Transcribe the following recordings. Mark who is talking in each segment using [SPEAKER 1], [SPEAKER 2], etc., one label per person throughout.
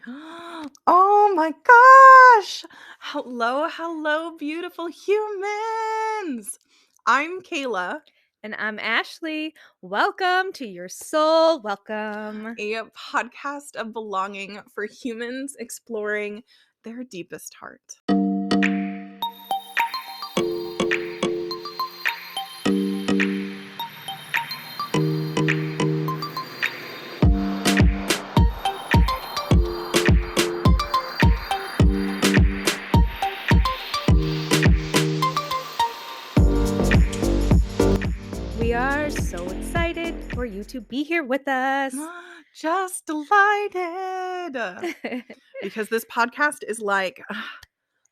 [SPEAKER 1] Oh my gosh! Hello, beautiful humans! I'm Kayla,
[SPEAKER 2] And I'm Ashley. Welcome to your soul. Welcome.
[SPEAKER 1] a podcast of belonging for humans exploring their deepest heart.
[SPEAKER 2] We are so excited for you to be here with us.
[SPEAKER 1] Just delighted! Because this podcast is like,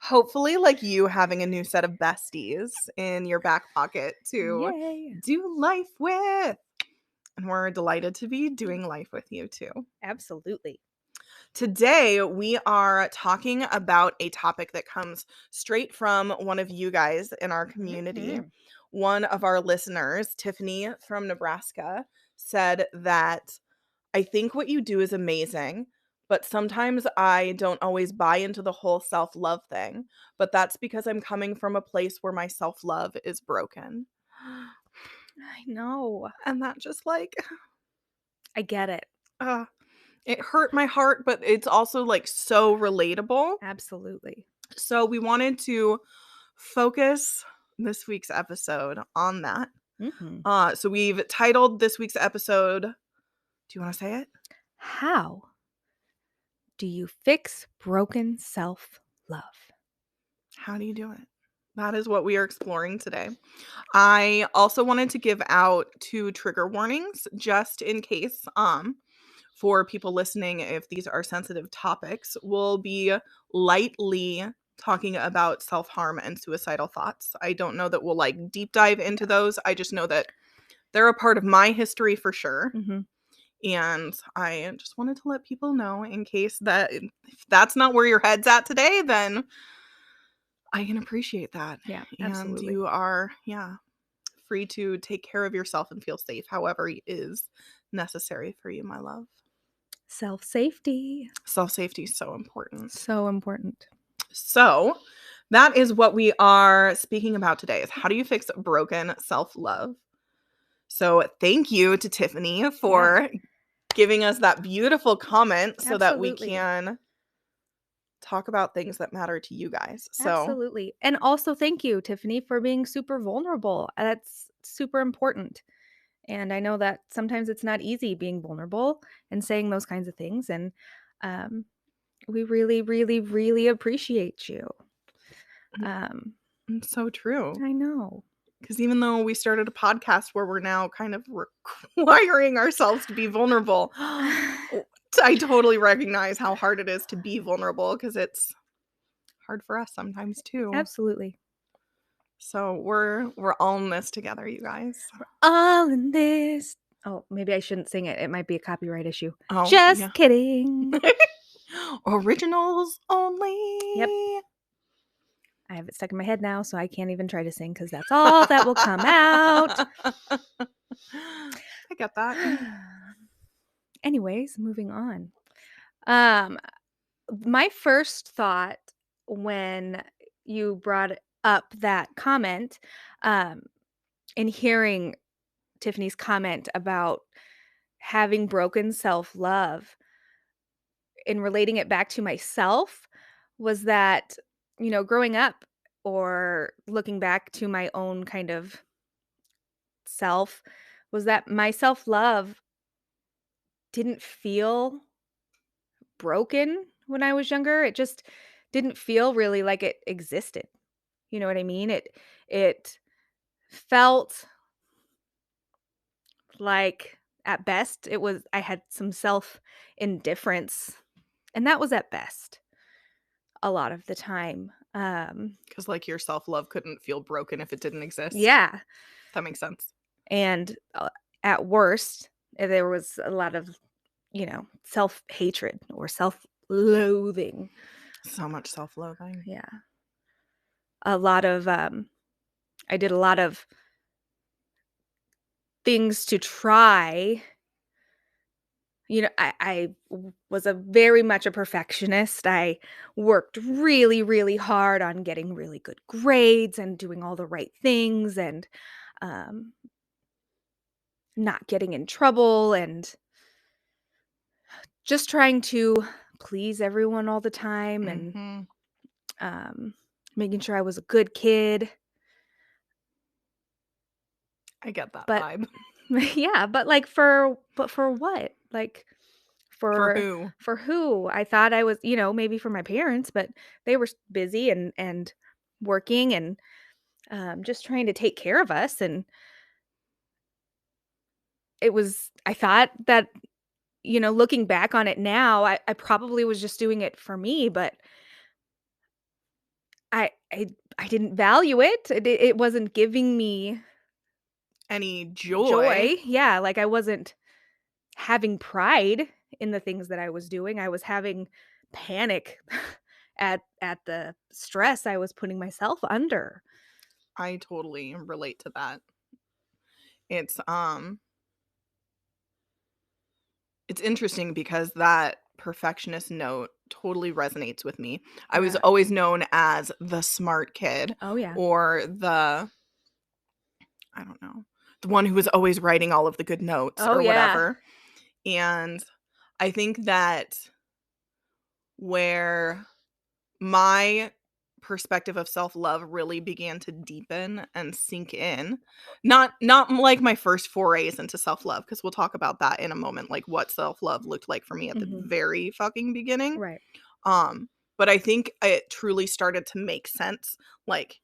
[SPEAKER 1] hopefully, like you having a new set of besties in your back pocket to
[SPEAKER 2] Yay.
[SPEAKER 1] do life with. And we're delighted to be doing life with you too.
[SPEAKER 2] Absolutely.
[SPEAKER 1] Today, we are talking about a topic that comes straight from one of you guys in our community.
[SPEAKER 2] Mhm.
[SPEAKER 1] One of our listeners, Tiffany from Nebraska, said that I think what you do is amazing, but sometimes I don't always buy into the whole self-love thing. But that's because I'm coming from a place where my self-love is broken.
[SPEAKER 2] I know.
[SPEAKER 1] And that just like,
[SPEAKER 2] I get it.
[SPEAKER 1] uh, it hurt my heart, but it's also like so relatable.
[SPEAKER 2] Absolutely.
[SPEAKER 1] So we wanted to focus this week's episode on that.
[SPEAKER 2] Mhm.
[SPEAKER 1] So we've titled this week's episode, do you want to say it?
[SPEAKER 2] How do you fix broken self-love?
[SPEAKER 1] How do you do it? That is what we are exploring today. I also wanted to give out 2 trigger warnings just in case for people listening, if these are sensitive topics. We'll be lightly talking about self-harm and suicidal thoughts. I don't know that we'll like deep dive into those. I just know that they're a part of my history for sure.
[SPEAKER 2] Mhm.
[SPEAKER 1] And I just wanted to let people know, in case that if that's not where your head's at today, then I can appreciate that.
[SPEAKER 2] Yeah,
[SPEAKER 1] And
[SPEAKER 2] absolutely.
[SPEAKER 1] you are, free to take care of yourself and feel safe however is necessary for you, my love.
[SPEAKER 2] Self-safety.
[SPEAKER 1] Self-safety is so important.
[SPEAKER 2] So important.
[SPEAKER 1] So that is what we are speaking about today, is how do you fix broken self-love? So thank you to Tiffany for giving us that beautiful comment so that we
[SPEAKER 2] Absolutely.
[SPEAKER 1] can talk about things that matter to you guys. So
[SPEAKER 2] Absolutely. And also thank you, Tiffany, for being super vulnerable. That's super important. And I know that sometimes it's not easy being vulnerable and saying those kinds of things. And um, we really, really, really appreciate you. Um,
[SPEAKER 1] it's so true.
[SPEAKER 2] I know.
[SPEAKER 1] Because even though we started a podcast where we're now kind of requiring ourselves to be vulnerable, I totally recognize how hard it is to be vulnerable, because it's hard for us sometimes too.
[SPEAKER 2] Absolutely.
[SPEAKER 1] So we're all in this together, you guys.
[SPEAKER 2] All in this. Oh, maybe I shouldn't sing it. It might be a copyright issue.
[SPEAKER 1] Oh,
[SPEAKER 2] Just
[SPEAKER 1] yeah.
[SPEAKER 2] kidding.
[SPEAKER 1] Originals only.
[SPEAKER 2] Yep. I have it stuck in my head now, so I can't even try to sing because that's all that will come out.
[SPEAKER 1] I get that.
[SPEAKER 2] Anyways, moving on. Um, my first thought when you brought up that comment, um, in hearing Tiffany's comment about having broken self-love and relating it back to myself was that, growing up or looking back to my own kind of self was that my self-love didn't feel broken when I was younger. It just didn't feel really like it existed. You know what I mean? It felt like at best I had some self-indifference, and that was at best a lot of the time.
[SPEAKER 1] Because like your self-love couldn't feel broken if it didn't exist.
[SPEAKER 2] Yeah,
[SPEAKER 1] That makes sense.
[SPEAKER 2] and at worst, there was a lot of, self-hatred or self-loathing.
[SPEAKER 1] So much self-loathing.
[SPEAKER 2] Yeah. A lot of I did a lot of things to try was a very much a perfectionist. I worked really, really hard on getting really good grades and doing all the right things and um, not getting in trouble and just trying to please everyone all the time and
[SPEAKER 1] Mhm.
[SPEAKER 2] um, making sure I was a good kid.
[SPEAKER 1] I get that
[SPEAKER 2] But
[SPEAKER 1] vibe.
[SPEAKER 2] yeah, but for what? Like
[SPEAKER 1] For
[SPEAKER 2] for
[SPEAKER 1] who?
[SPEAKER 2] for who? I thought I was, maybe for my parents, but they were busy and working and just trying to take care of us. And I thought that, looking back on it now, I probably was just doing it for me, but I I I didn't value it. It wasn't giving me
[SPEAKER 1] Any joy?
[SPEAKER 2] joy. Yeah, like I wasn't having pride in the things that I was doing. I was having panic at the stress I was putting myself under.
[SPEAKER 1] I totally relate to that. It's it's interesting because that perfectionist note totally resonates with me. I was
[SPEAKER 2] Yeah.
[SPEAKER 1] always known as the smart kid
[SPEAKER 2] Oh, yeah.
[SPEAKER 1] or I don't know, the one who was always writing all of the good notes
[SPEAKER 2] Oh,
[SPEAKER 1] or
[SPEAKER 2] yeah.
[SPEAKER 1] whatever. And I think that where my perspective of self-love really began to deepen and sink in, not like my first forays into self-love, because we'll talk about that in a moment, like what self-love looked like for me at the
[SPEAKER 2] Mhm.
[SPEAKER 1] very fucking beginning.
[SPEAKER 2] Right.
[SPEAKER 1] um but I think it truly started to make sense, like,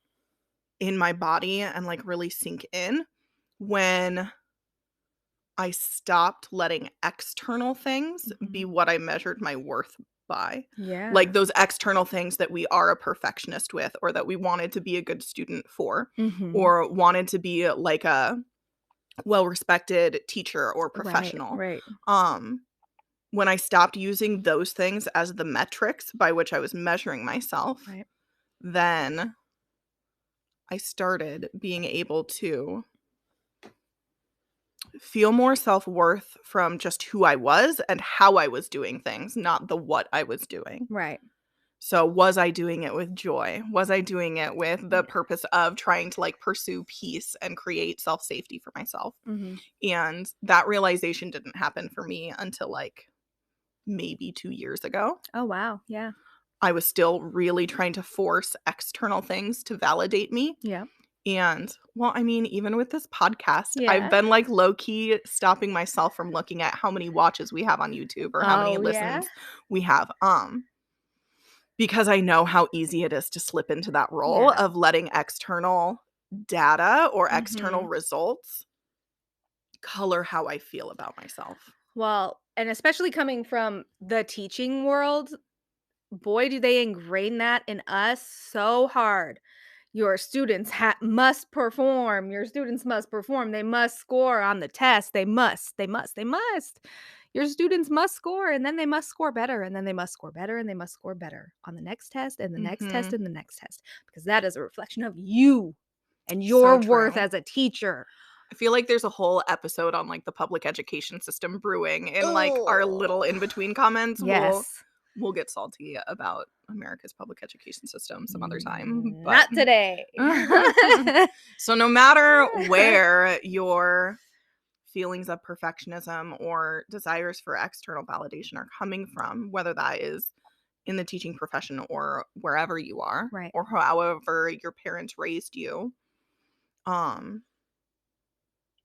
[SPEAKER 1] in my body and like really sink in when I stopped letting external things
[SPEAKER 2] Mhm.
[SPEAKER 1] be what I measured my worth by.
[SPEAKER 2] Yeah.
[SPEAKER 1] Like those external things that we are a perfectionist with, or that we wanted to be a good student for,
[SPEAKER 2] Mhm.
[SPEAKER 1] or wanted to be like a well-respected teacher or
[SPEAKER 2] Right,
[SPEAKER 1] professional.
[SPEAKER 2] right,
[SPEAKER 1] Um, when I stopped using those things as the metrics by which I was measuring myself,
[SPEAKER 2] right.
[SPEAKER 1] then I started being able to feel more self-worth from just who I was and how I was doing things, not the what I was doing.
[SPEAKER 2] Right.
[SPEAKER 1] So, was I doing it with joy? Was I doing it with the
[SPEAKER 2] Yeah.
[SPEAKER 1] purpose of trying to, like, pursue peace and create self-safety for myself?
[SPEAKER 2] Mhm.
[SPEAKER 1] And that realization didn't happen for me until, like, maybe 2 years ago.
[SPEAKER 2] Oh, wow. Yeah.
[SPEAKER 1] I was still really trying to force external things to validate me.
[SPEAKER 2] Yeah.
[SPEAKER 1] And, well, I mean, even with this podcast, I've
[SPEAKER 2] Yeah.
[SPEAKER 1] been, like, low key stopping myself from looking at how many watches we have on YouTube or how many
[SPEAKER 2] Oh, yeah?
[SPEAKER 1] listens we have, because I know how easy it is to slip into that role
[SPEAKER 2] Yeah.
[SPEAKER 1] of letting external data or external
[SPEAKER 2] Mhm.
[SPEAKER 1] results color how I feel about myself.
[SPEAKER 2] Well, and especially coming from the teaching world, boy, do they ingrain that in us so hard. Your students must perform. Your students must perform. They must score on the test. They must. They must. They must. Your students must score and then they must score better and then they must score better and they must score better on the next test and the next test
[SPEAKER 1] Mhm.
[SPEAKER 2] and the next test because that is a reflection of you and
[SPEAKER 1] So
[SPEAKER 2] your worth
[SPEAKER 1] true.
[SPEAKER 2] as a teacher.
[SPEAKER 1] I feel like there's a whole episode on, like, the public education system brewing. In, like, our little
[SPEAKER 2] Oh.
[SPEAKER 1] in-between comments,
[SPEAKER 2] Yes.
[SPEAKER 1] we'll get salty about America's public education system some other time, but
[SPEAKER 2] Not today.
[SPEAKER 1] so no matter where your feelings of perfectionism or desires for external validation are coming from, whether that is in the teaching profession or wherever you are,
[SPEAKER 2] Right.
[SPEAKER 1] or however your parents raised you, um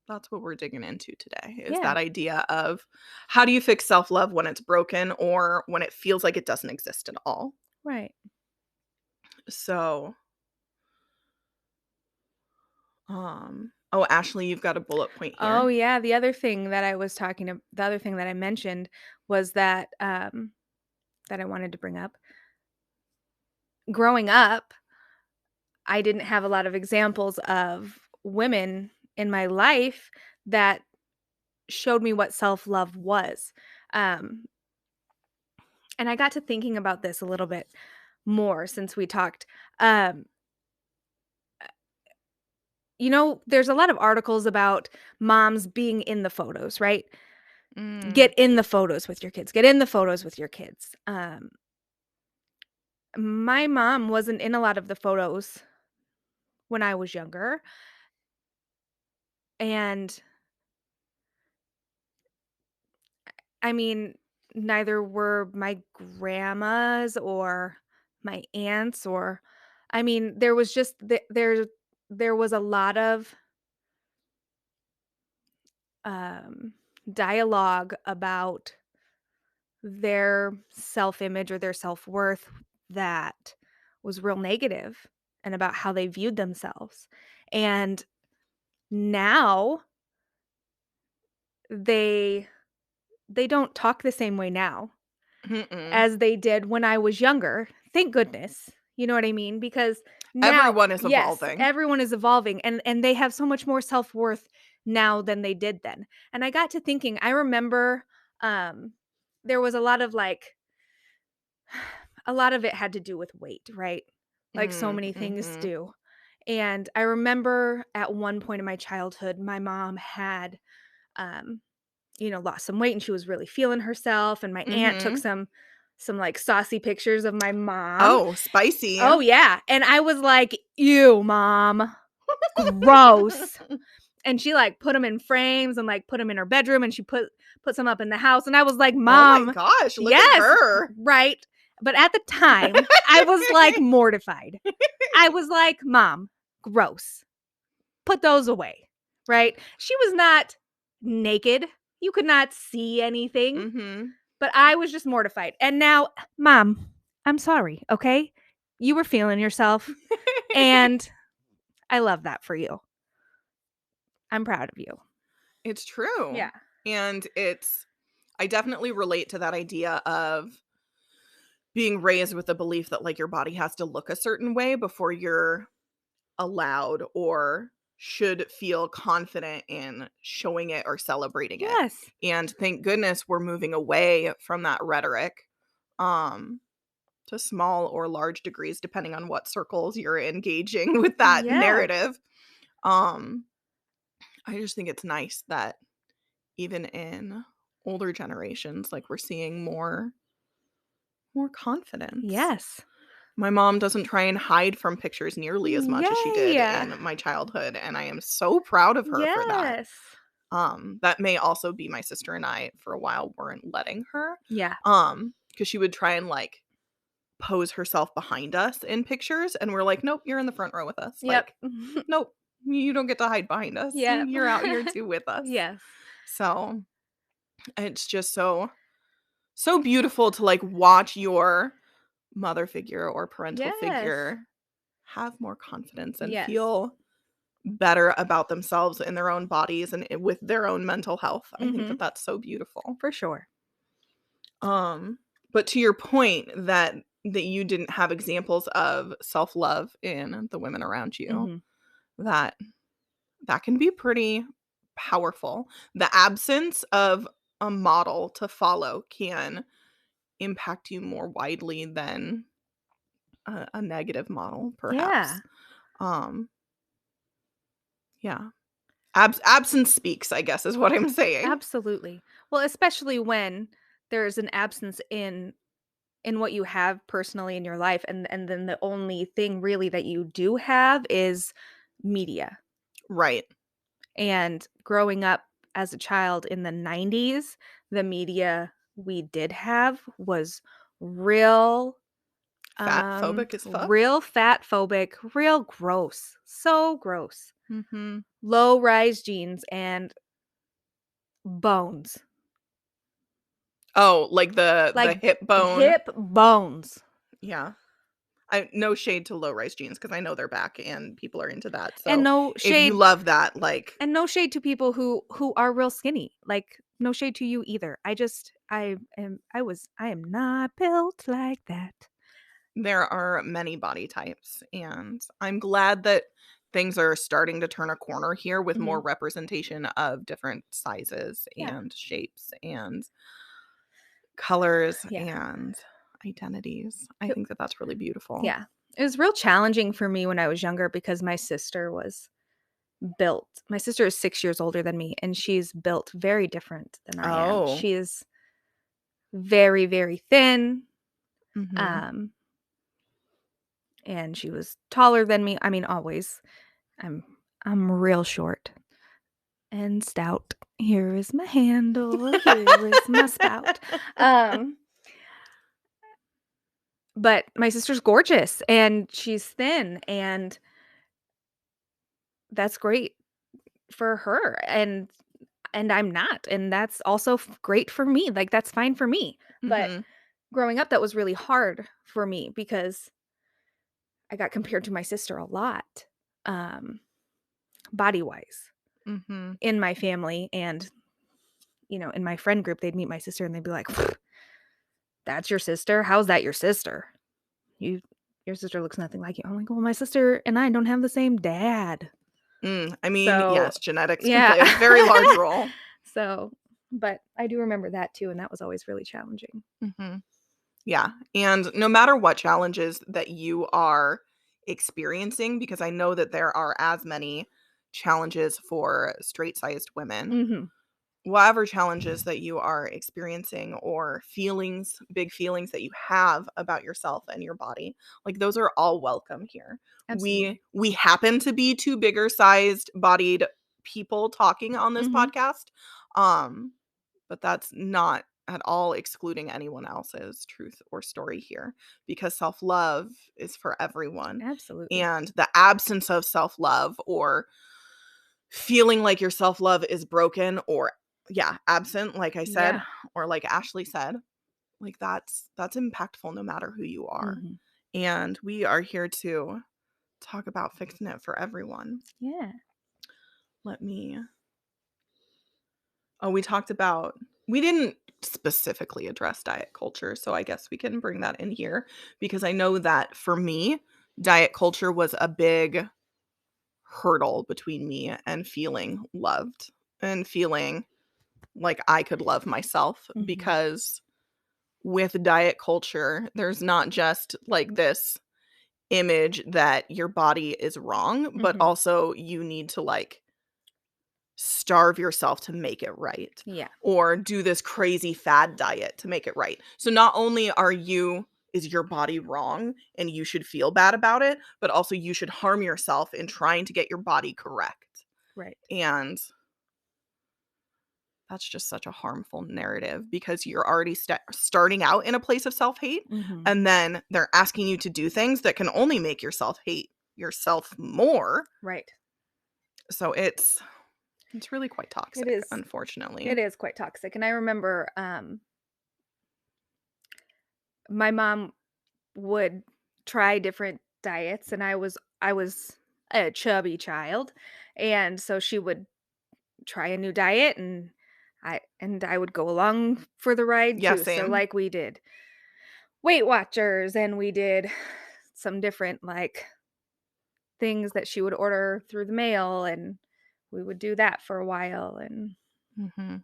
[SPEAKER 1] that's what we're digging into today, is
[SPEAKER 2] Yeah.
[SPEAKER 1] that idea of how do you fix self-love when it's broken or when it feels like it doesn't exist at all.
[SPEAKER 2] Right.
[SPEAKER 1] So, oh, Ashley, you've got a bullet point
[SPEAKER 2] Oh,
[SPEAKER 1] here.
[SPEAKER 2] yeah, the other thing that I mentioned was that, that I wanted to bring up. Growing up, I didn't have a lot of examples of women in my life that showed me what self-love was, um, and I got to thinking about this a little bit more since we talked. Um, there's a lot of articles about moms being in the photos, right?
[SPEAKER 1] Mm.
[SPEAKER 2] Get in the photos with your kids. Get in the photos with your kids. My mom wasn't in a lot of the photos when I was younger, and I mean, neither were my grandmas or my aunts or I mean, there was just there was a lot of um dialogue about their self-image or their self-worth that was real negative and about how they viewed themselves. And now they they don't talk the same way now
[SPEAKER 1] Mm-mm.
[SPEAKER 2] as they did when I was younger. Thank goodness. You know what I mean? Because now
[SPEAKER 1] Everyone is
[SPEAKER 2] yes,
[SPEAKER 1] evolving.
[SPEAKER 2] everyone is evolving and they have so much more self-worth now than they did then. And I got to thinking, I remember um there was a lot of like a lot of it had to do with weight, right? Like so many things
[SPEAKER 1] Mhm.
[SPEAKER 2] do. And I remember at one point in my childhood, my mom had um lost some weight and she was really feeling herself and my aunt took
[SPEAKER 1] Mhm.
[SPEAKER 2] some like saucy pictures of my mom.
[SPEAKER 1] Oh, spicy.
[SPEAKER 2] Oh yeah, and I was like, "Ew, mom. Gross." And she like put them in frames and like put them in her bedroom and she put some up in the house and I was like,
[SPEAKER 1] Oh my
[SPEAKER 2] "Mom,
[SPEAKER 1] gosh, look at
[SPEAKER 2] yes,
[SPEAKER 1] her.
[SPEAKER 2] right." But at the time, I was like mortified. I was like, "Mom, gross. Put those away." Right? She was not naked. You could not see anything.
[SPEAKER 1] Mhm.
[SPEAKER 2] But I was just mortified. And now, Mom, I'm sorry, okay? You were feeling yourself, and I love that for you. I'm proud of you.
[SPEAKER 1] It's true.
[SPEAKER 2] Yeah.
[SPEAKER 1] And I definitely relate to that idea of being raised with the belief that, like, your body has to look a certain way before you're allowed or should feel confident in showing it or celebrating it.
[SPEAKER 2] Yes.
[SPEAKER 1] And thank goodness we're moving away from that rhetoric, um, to small or large degrees, depending on what circles you're engaging with that
[SPEAKER 2] Yeah.
[SPEAKER 1] narrative. Um, I just think it's nice that even in older generations, like, we're seeing more confidence.
[SPEAKER 2] Yes.
[SPEAKER 1] My mom doesn't try and hide from pictures nearly as much as she did
[SPEAKER 2] Yay.
[SPEAKER 1] in my childhood, and I am so proud of her for that.
[SPEAKER 2] Yes.
[SPEAKER 1] That may also be my sister and I for a while weren't letting her,
[SPEAKER 2] Yeah.
[SPEAKER 1] because she would try and, like, pose herself behind us in pictures, and we're like, "Nope, you're in the front row with us."
[SPEAKER 2] Yep.
[SPEAKER 1] Like, "Nope, you don't get to hide behind us.
[SPEAKER 2] Yep.
[SPEAKER 1] You're out here too with us."
[SPEAKER 2] Yes.
[SPEAKER 1] So, it's just so beautiful to, like, watch your mother figure or parental
[SPEAKER 2] Yes.
[SPEAKER 1] figure have more confidence and
[SPEAKER 2] Yes.
[SPEAKER 1] feel better about themselves in their own bodies and with their own mental health. I think that
[SPEAKER 2] Mhm.
[SPEAKER 1] that's so beautiful.
[SPEAKER 2] For sure.
[SPEAKER 1] Um, but to your point that you didn't have examples of self-love in the women around you,
[SPEAKER 2] Mhm.
[SPEAKER 1] that that can be pretty powerful. The absence of a model to follow can impact you more widely than a negative model,
[SPEAKER 2] Yeah.
[SPEAKER 1] perhaps. Um, yeah. Absence speaks, I guess, is what I'm saying.
[SPEAKER 2] Absolutely. Well, especially when there's an absence in what you have personally in your life and then the only thing really that you do have is media.
[SPEAKER 1] Right.
[SPEAKER 2] And growing up as a child in the 90s, the media we did have was real
[SPEAKER 1] Fat phobic as fuck.
[SPEAKER 2] real fat phobic, real gross. So gross.
[SPEAKER 1] Mhm.
[SPEAKER 2] Low rise jeans and bones.
[SPEAKER 1] Oh, like the
[SPEAKER 2] Like
[SPEAKER 1] hip bone.
[SPEAKER 2] hip bones.
[SPEAKER 1] Yeah. I no shade to low-rise jeans because I know they're back and people are into that,
[SPEAKER 2] And
[SPEAKER 1] so
[SPEAKER 2] no
[SPEAKER 1] if you
[SPEAKER 2] shade
[SPEAKER 1] love that, like,
[SPEAKER 2] and no shade to people who are real skinny. Like no shade to you either. I am not built like that.
[SPEAKER 1] there are many body types, and I'm glad that things are starting to turn a corner here with more
[SPEAKER 2] Mhm.
[SPEAKER 1] representation of different sizes
[SPEAKER 2] Yeah.
[SPEAKER 1] and shapes and colors
[SPEAKER 2] Yeah.
[SPEAKER 1] and identities. I
[SPEAKER 2] It
[SPEAKER 1] think that that's really beautiful.
[SPEAKER 2] yeah. It was real challenging for me when I was younger because my sister was built. My sister is 6 years older than me, and she's built very different than I am.
[SPEAKER 1] Oh.
[SPEAKER 2] She is very, very thin,
[SPEAKER 1] Mhm.
[SPEAKER 2] um, and she was taller than me. I mean, always. I'm I'm real short and stout. Here is my handle. Here is my spout. Um, but my sister's gorgeous, and she's thin, and that's great for her, and I'm not, and that's also great for me. Like, that's fine for me. But
[SPEAKER 1] Mhm.
[SPEAKER 2] growing up, that was really hard for me because I got compared to my sister a lot, um, body wise
[SPEAKER 1] Mhm.
[SPEAKER 2] in my family, and in my friend group, they'd meet my sister and they'd be like, "That's your sister? How's that your sister? You, your sister looks nothing like you." I'm like, "Well, my sister and I don't have the same dad."
[SPEAKER 1] I mean,
[SPEAKER 2] So,
[SPEAKER 1] yes, genetics can
[SPEAKER 2] yeah.
[SPEAKER 1] play a very large role.
[SPEAKER 2] So, but I do remember that too, and that was always really challenging.
[SPEAKER 1] Mhm. Yeah, and no matter what challenges that you are experiencing, because I know that there are as many challenges for straight-sized women,
[SPEAKER 2] Mhm.
[SPEAKER 1] whatever challenges that you are experiencing or feelings, big feelings that you have about yourself and your body, like those are all welcome here.
[SPEAKER 2] Absolutely.
[SPEAKER 1] We happen to be two bigger sized bodied people talking on this
[SPEAKER 2] Mhm.
[SPEAKER 1] podcast. Um but that's not at all excluding anyone else's truth or story here, because self-love is for everyone.
[SPEAKER 2] Absolutely.
[SPEAKER 1] And the absence of self-love, or feeling like your self-love is broken or, yeah, absent, like I said,
[SPEAKER 2] Yeah.
[SPEAKER 1] or like Ashley said, like that's impactful no matter who you are.
[SPEAKER 2] Mhm.
[SPEAKER 1] And we are here to talk about fixing it for everyone.
[SPEAKER 2] Yeah.
[SPEAKER 1] Let me Oh, we didn't specifically address diet culture, so I guess we can bring that in here, because I know that for me, diet culture was a big hurdle between me and feeling loved and feeling like I could love myself,
[SPEAKER 2] Mhm.
[SPEAKER 1] because with diet culture, there's not just like this image that your body is wrong, but
[SPEAKER 2] Mhm.
[SPEAKER 1] also you need to like starve yourself to make it right,
[SPEAKER 2] Yeah.
[SPEAKER 1] or do this crazy fad diet to make it right. So not only is your body wrong and you should feel bad about it, but also you should harm yourself in trying to get your body correct.
[SPEAKER 2] Right.
[SPEAKER 1] And that's just such a harmful narrative, because you're already starting out in a place of self-hate,
[SPEAKER 2] Mhm.
[SPEAKER 1] and then they're asking you to do things that can only make yourself hate yourself more.
[SPEAKER 2] Right.
[SPEAKER 1] So it's really quite
[SPEAKER 2] It
[SPEAKER 1] toxic,
[SPEAKER 2] is
[SPEAKER 1] unfortunately.
[SPEAKER 2] it is quite toxic, and I remember, my mom would try different diets, and I was a chubby child, and so she would try a new diet, and I would go along for the ride
[SPEAKER 1] Yeah,
[SPEAKER 2] too. So,
[SPEAKER 1] same.
[SPEAKER 2] like, we did Weight Watchers, and we did some different, like, things that she would order through the mail, and we would do that for a while, and
[SPEAKER 1] Mhm.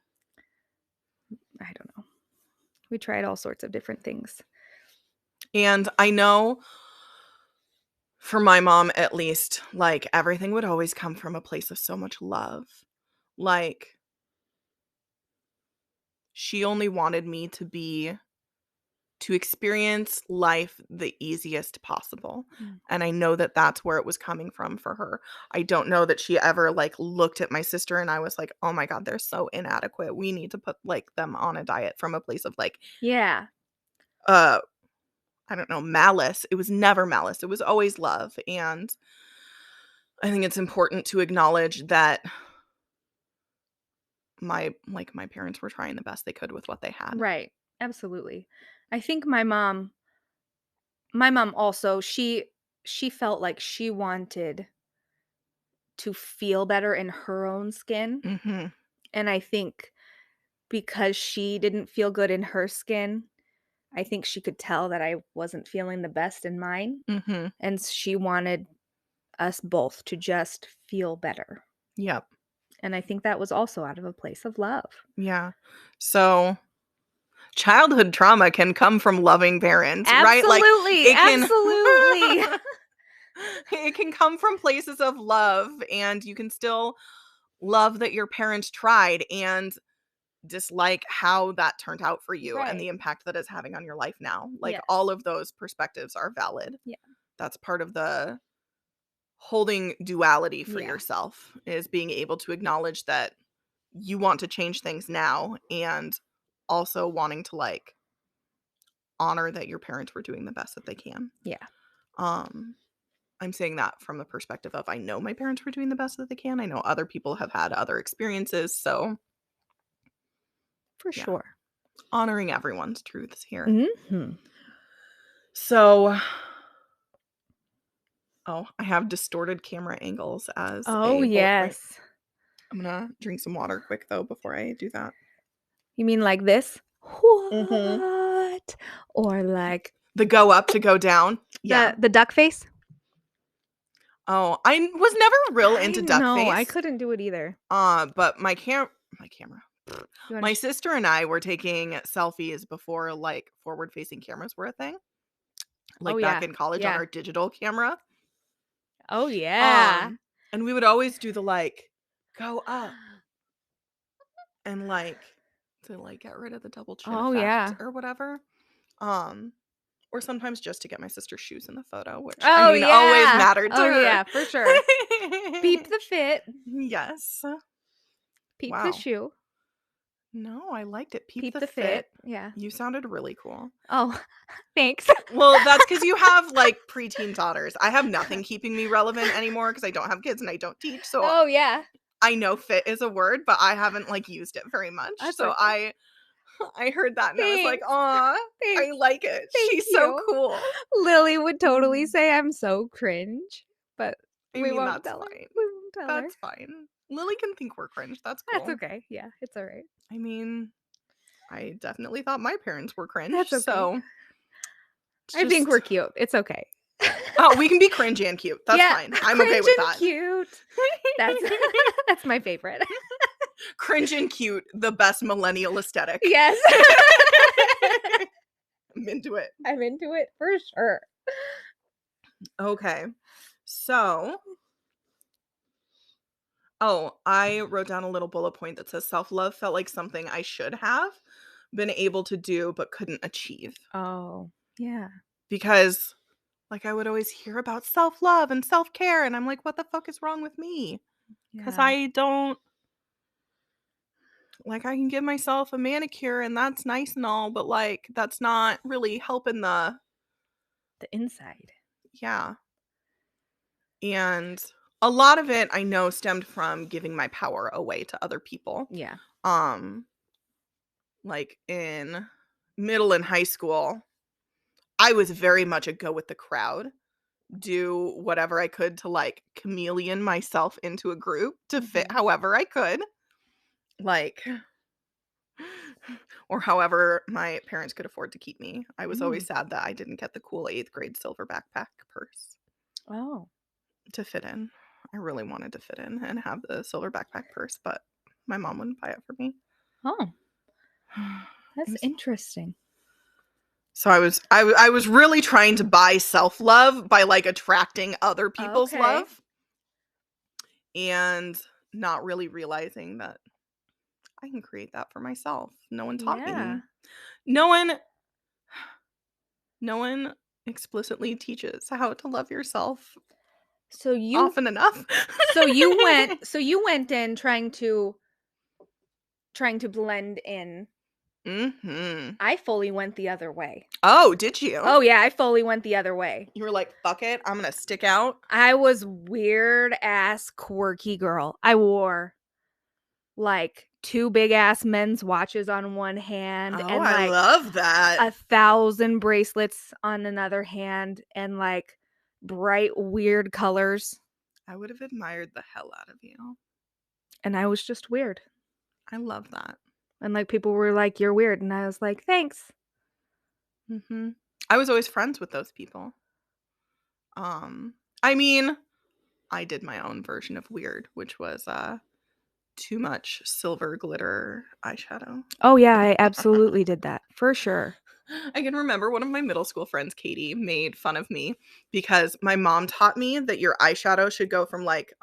[SPEAKER 2] I don't know. We tried all sorts of different things.
[SPEAKER 1] And I know for my mom, at least, like, everything would always come from a place of so much love. Like, she only wanted me to experience life the easiest possible.
[SPEAKER 2] Mm.
[SPEAKER 1] And I know that that's where it was coming from for her. I don't know that she ever like looked at my sister and I was like, "Oh my god, they're so inadequate. We need to put like them on a diet," from a place of like
[SPEAKER 2] Yeah.
[SPEAKER 1] uh I don't know, malice. It was never malice. It was always love. And I think it's important to acknowledge that my parents were trying the best they could with what they had.
[SPEAKER 2] Right. Absolutely. I think my mom also, she felt like she wanted to feel better in her own skin,
[SPEAKER 1] Mhm.
[SPEAKER 2] and I think because she didn't feel good in her skin, I think she could tell that I wasn't feeling the best in mine,
[SPEAKER 1] Mhm.
[SPEAKER 2] and she wanted us both to just feel better,
[SPEAKER 1] Yep.
[SPEAKER 2] and I think that was also out of a place of love.
[SPEAKER 1] Yeah. So childhood trauma can come from loving parents, right? Like
[SPEAKER 2] Absolutely,
[SPEAKER 1] it can
[SPEAKER 2] absolutely.
[SPEAKER 1] It can come from places of love, and you can still love that your parents tried and dislike how that turned out for you and
[SPEAKER 2] Right.
[SPEAKER 1] the impact that it's having on your life now. Like, all
[SPEAKER 2] Yes.
[SPEAKER 1] of those perspectives are valid.
[SPEAKER 2] Yeah.
[SPEAKER 1] That's part of the holding duality for
[SPEAKER 2] Yeah.
[SPEAKER 1] yourself, is being able to acknowledge that you want to change things now, and also wanting to, like, honor that your parents were doing the best that they can.
[SPEAKER 2] Yeah.
[SPEAKER 1] Um, I'm saying that from the perspective of, I know my parents were doing the best that they can. I know other people have had other experiences, so
[SPEAKER 2] For
[SPEAKER 1] yeah,
[SPEAKER 2] sure.
[SPEAKER 1] honoring everyone's truths here.
[SPEAKER 2] Mhm.
[SPEAKER 1] So, oh, I have distorted camera angles as
[SPEAKER 2] Oh,
[SPEAKER 1] a bullet point.
[SPEAKER 2] yes.
[SPEAKER 1] I'm gonna drink some water quick though before I do that.
[SPEAKER 2] You mean like this?
[SPEAKER 1] Mhm.
[SPEAKER 2] What? Or like
[SPEAKER 1] The go up to go down. Yeah.
[SPEAKER 2] the duck face?
[SPEAKER 1] Oh, I was never real
[SPEAKER 2] I
[SPEAKER 1] into duck
[SPEAKER 2] know, I
[SPEAKER 1] face.
[SPEAKER 2] couldn't do it either.
[SPEAKER 1] But my camera.
[SPEAKER 2] You wanna
[SPEAKER 1] My sister and I were taking selfies before, like, forward-facing cameras were a thing,
[SPEAKER 2] Oh,
[SPEAKER 1] like, back
[SPEAKER 2] yeah.
[SPEAKER 1] in college on
[SPEAKER 2] Yeah.
[SPEAKER 1] our digital camera.
[SPEAKER 2] Oh, yeah.
[SPEAKER 1] And we would always do the, like, go up and, like, to, like, get rid of the double chin
[SPEAKER 2] Oh,
[SPEAKER 1] effect
[SPEAKER 2] yeah.
[SPEAKER 1] or whatever. Um, or sometimes just to get my sister's shoes in the photo, which, I
[SPEAKER 2] Oh,
[SPEAKER 1] mean, always
[SPEAKER 2] yeah.
[SPEAKER 1] mattered to
[SPEAKER 2] Oh,
[SPEAKER 1] her.
[SPEAKER 2] yeah, for sure. Peep the fit,
[SPEAKER 1] Yes.
[SPEAKER 2] peep the
[SPEAKER 1] Wow.
[SPEAKER 2] shoe,
[SPEAKER 1] No, I liked it. Peep
[SPEAKER 2] peep
[SPEAKER 1] the
[SPEAKER 2] the fit.
[SPEAKER 1] fit.
[SPEAKER 2] Yeah.
[SPEAKER 1] You sounded really cool.
[SPEAKER 2] Oh, thanks.
[SPEAKER 1] Well, that's because you have, like, preteen daughters. I have nothing keeping me relevant anymore because I don't have kids and I don't teach, so
[SPEAKER 2] Oh, yeah.
[SPEAKER 1] I know fit is a word, but I haven't, like, used it very much,
[SPEAKER 2] That's
[SPEAKER 1] so
[SPEAKER 2] okay.
[SPEAKER 1] I heard that and I was like,
[SPEAKER 2] Thanks.
[SPEAKER 1] "Aw,
[SPEAKER 2] Thank
[SPEAKER 1] I like it.
[SPEAKER 2] thank
[SPEAKER 1] She's so
[SPEAKER 2] you.
[SPEAKER 1] cool."
[SPEAKER 2] Lily would totally
[SPEAKER 1] Mm.
[SPEAKER 2] say I'm so cringe, but
[SPEAKER 1] I
[SPEAKER 2] we
[SPEAKER 1] mean,
[SPEAKER 2] won't
[SPEAKER 1] that's
[SPEAKER 2] tell her.
[SPEAKER 1] fine.
[SPEAKER 2] We won't tell her.
[SPEAKER 1] That's fine. Lily can think we're cringe, that's
[SPEAKER 2] That's
[SPEAKER 1] cool.
[SPEAKER 2] okay. Yeah, it's all right.
[SPEAKER 1] I mean, I definitely thought my parents were cringe,
[SPEAKER 2] That's okay.
[SPEAKER 1] so it's
[SPEAKER 2] I think we're
[SPEAKER 1] just
[SPEAKER 2] cute. It's okay.
[SPEAKER 1] oh, we can be cringe and cute. That's
[SPEAKER 2] Yeah,
[SPEAKER 1] fine. I'm okay
[SPEAKER 2] cringe
[SPEAKER 1] with
[SPEAKER 2] and
[SPEAKER 1] that.
[SPEAKER 2] cute. That's that's my favorite.
[SPEAKER 1] Cringe and cute, the best millennial aesthetic.
[SPEAKER 2] Yes.
[SPEAKER 1] I'm into it.
[SPEAKER 2] I'm into it for sure.
[SPEAKER 1] Okay. So, oh, I wrote down a little bullet point that says self-love felt like something I should have been able to do but couldn't achieve.
[SPEAKER 2] Oh, yeah.
[SPEAKER 1] Because, like, I would always hear about self-love and self-care, and I'm like, what the fuck is wrong with me? Because
[SPEAKER 2] Yeah.
[SPEAKER 1] I don't, like, I can give myself a manicure and that's nice and all, but, like, that's not really helping the,
[SPEAKER 2] The inside.
[SPEAKER 1] yeah. And a lot of it I know stemmed from giving my power away to other people.
[SPEAKER 2] Yeah.
[SPEAKER 1] Um, like in middle and high school, I was very much a go with the crowd, do whatever I could to, like, chameleon myself into a group to fit
[SPEAKER 2] Mhm.
[SPEAKER 1] however I could. Like, or however my parents could afford to keep me. I was always
[SPEAKER 2] Mm.
[SPEAKER 1] sad that I didn't get the cool 8th grade silver backpack purse
[SPEAKER 2] Oh.
[SPEAKER 1] to fit in. I really wanted to fit in and have the silver backpack purse, but my mom wouldn't buy it for me.
[SPEAKER 2] Oh,
[SPEAKER 1] It
[SPEAKER 2] that's
[SPEAKER 1] was
[SPEAKER 2] interesting.
[SPEAKER 1] so I was really trying to buy self-love by, like, attracting other people's
[SPEAKER 2] Okay.
[SPEAKER 1] love and not really realizing that I can create that for myself. No one taught
[SPEAKER 2] Yeah.
[SPEAKER 1] me. No one no one explicitly teaches how to love yourself
[SPEAKER 2] So you
[SPEAKER 1] often enough.
[SPEAKER 2] so you went in trying to blend in.
[SPEAKER 1] Mhm.
[SPEAKER 2] I fully went the other way.
[SPEAKER 1] Oh, did you?
[SPEAKER 2] Oh, yeah, I fully went the other way.
[SPEAKER 1] You were like, "Fuck it, I'm gonna stick out."
[SPEAKER 2] I was weird ass quirky girl. I wore like 2 big ass men's watches on one hand
[SPEAKER 1] Oh,
[SPEAKER 2] and
[SPEAKER 1] I
[SPEAKER 2] like
[SPEAKER 1] love that.
[SPEAKER 2] 1,000 bracelets on another hand and like bright weird colors,
[SPEAKER 1] I would have admired the hell out of you.
[SPEAKER 2] and I was just weird.
[SPEAKER 1] I love that.
[SPEAKER 2] And like people were like, "You're weird." And I was like, "Thanks."
[SPEAKER 1] Mhm. I was always friends with those people. Um, I mean, I did my own version of weird, which was, too much silver glitter eyeshadow.
[SPEAKER 2] Oh yeah, I absolutely did that. For sure.
[SPEAKER 1] I can remember one of my middle school friends, Katie, made fun of me because my mom taught me that your eyeshadow should go from like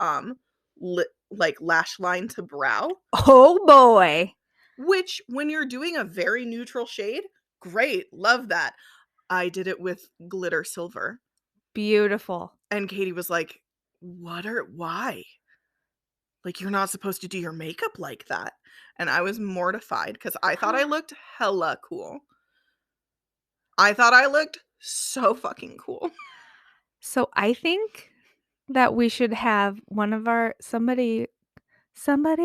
[SPEAKER 1] lash line to brow,
[SPEAKER 2] Oh boy.
[SPEAKER 1] which when you're doing a very neutral shade, great, love that. I did it with glitter silver.
[SPEAKER 2] Beautiful.
[SPEAKER 1] And Katie was like, why? Like, you're not supposed to do your makeup like that. And I was mortified because I thought I looked hella cool. I thought I looked so fucking cool.
[SPEAKER 2] So I think that we should have one of our somebody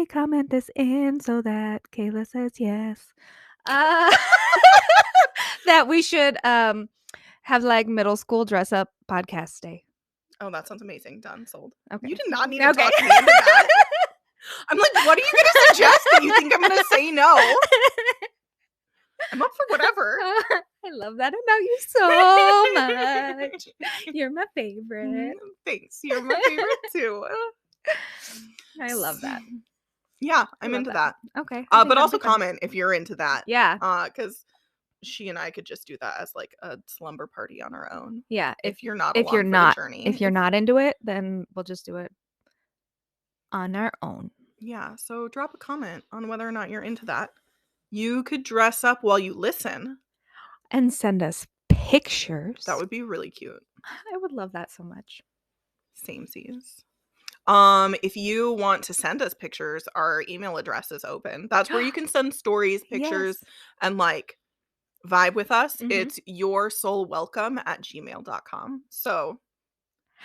[SPEAKER 2] comment this in so that Kayla says yes. Uh, that we should have like middle school dress up podcast day.
[SPEAKER 1] Oh, that sounds amazing. Done. Sold.
[SPEAKER 2] Okay.
[SPEAKER 1] You did not need to
[SPEAKER 2] Okay.
[SPEAKER 1] talk me into that. I'm like, what are you going to suggest that you think I'm going to say no? I'm up for whatever.
[SPEAKER 2] I love that about you so much. You're my favorite.
[SPEAKER 1] Thanks. You're my favorite too.
[SPEAKER 2] I love that.
[SPEAKER 1] Yeah,
[SPEAKER 2] I
[SPEAKER 1] I'm
[SPEAKER 2] love
[SPEAKER 1] into that.
[SPEAKER 2] Okay.
[SPEAKER 1] But also comment if you're into that.
[SPEAKER 2] Yeah.
[SPEAKER 1] Because she and I could just do that as like a slumber party on our own.
[SPEAKER 2] Yeah.
[SPEAKER 1] If you're not
[SPEAKER 2] if
[SPEAKER 1] along
[SPEAKER 2] you're
[SPEAKER 1] for
[SPEAKER 2] not
[SPEAKER 1] the journey.
[SPEAKER 2] if you're not into it, then we'll just do it on our own.
[SPEAKER 1] Yeah, so drop a comment on whether or not you're into that. You could dress up while you listen.
[SPEAKER 2] And send us pictures.
[SPEAKER 1] That would be really cute.
[SPEAKER 2] I would love that so much.
[SPEAKER 1] Samesies. If you want to send us pictures, our email address is open. That's where you can send stories, pictures, and like vibe with us. It's yoursoulwelcome@gmail.com. So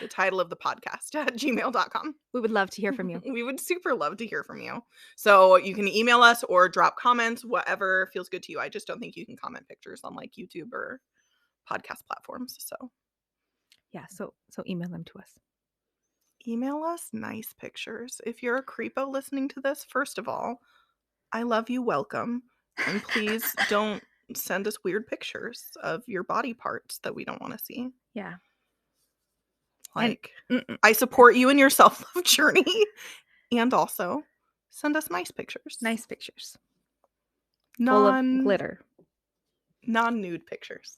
[SPEAKER 1] the title of the podcast at gmail.com.
[SPEAKER 2] We would love to hear from you.
[SPEAKER 1] We would super love to hear from you. So you can email us or drop comments, whatever feels good to you. I just don't think you can comment pictures on like YouTube or podcast platforms. So
[SPEAKER 2] yeah, so email them to us.
[SPEAKER 1] Email us nice pictures. If you're a creepo listening to this, first of all, I love you, welcome. And please don't send us weird pictures of your body parts that we don't want to see.
[SPEAKER 2] Yeah.
[SPEAKER 1] Like, I support you in your self-love journey. And also, send us nice pictures.
[SPEAKER 2] Nice pictures.
[SPEAKER 1] Full
[SPEAKER 2] of glitter.
[SPEAKER 1] Non-nude pictures.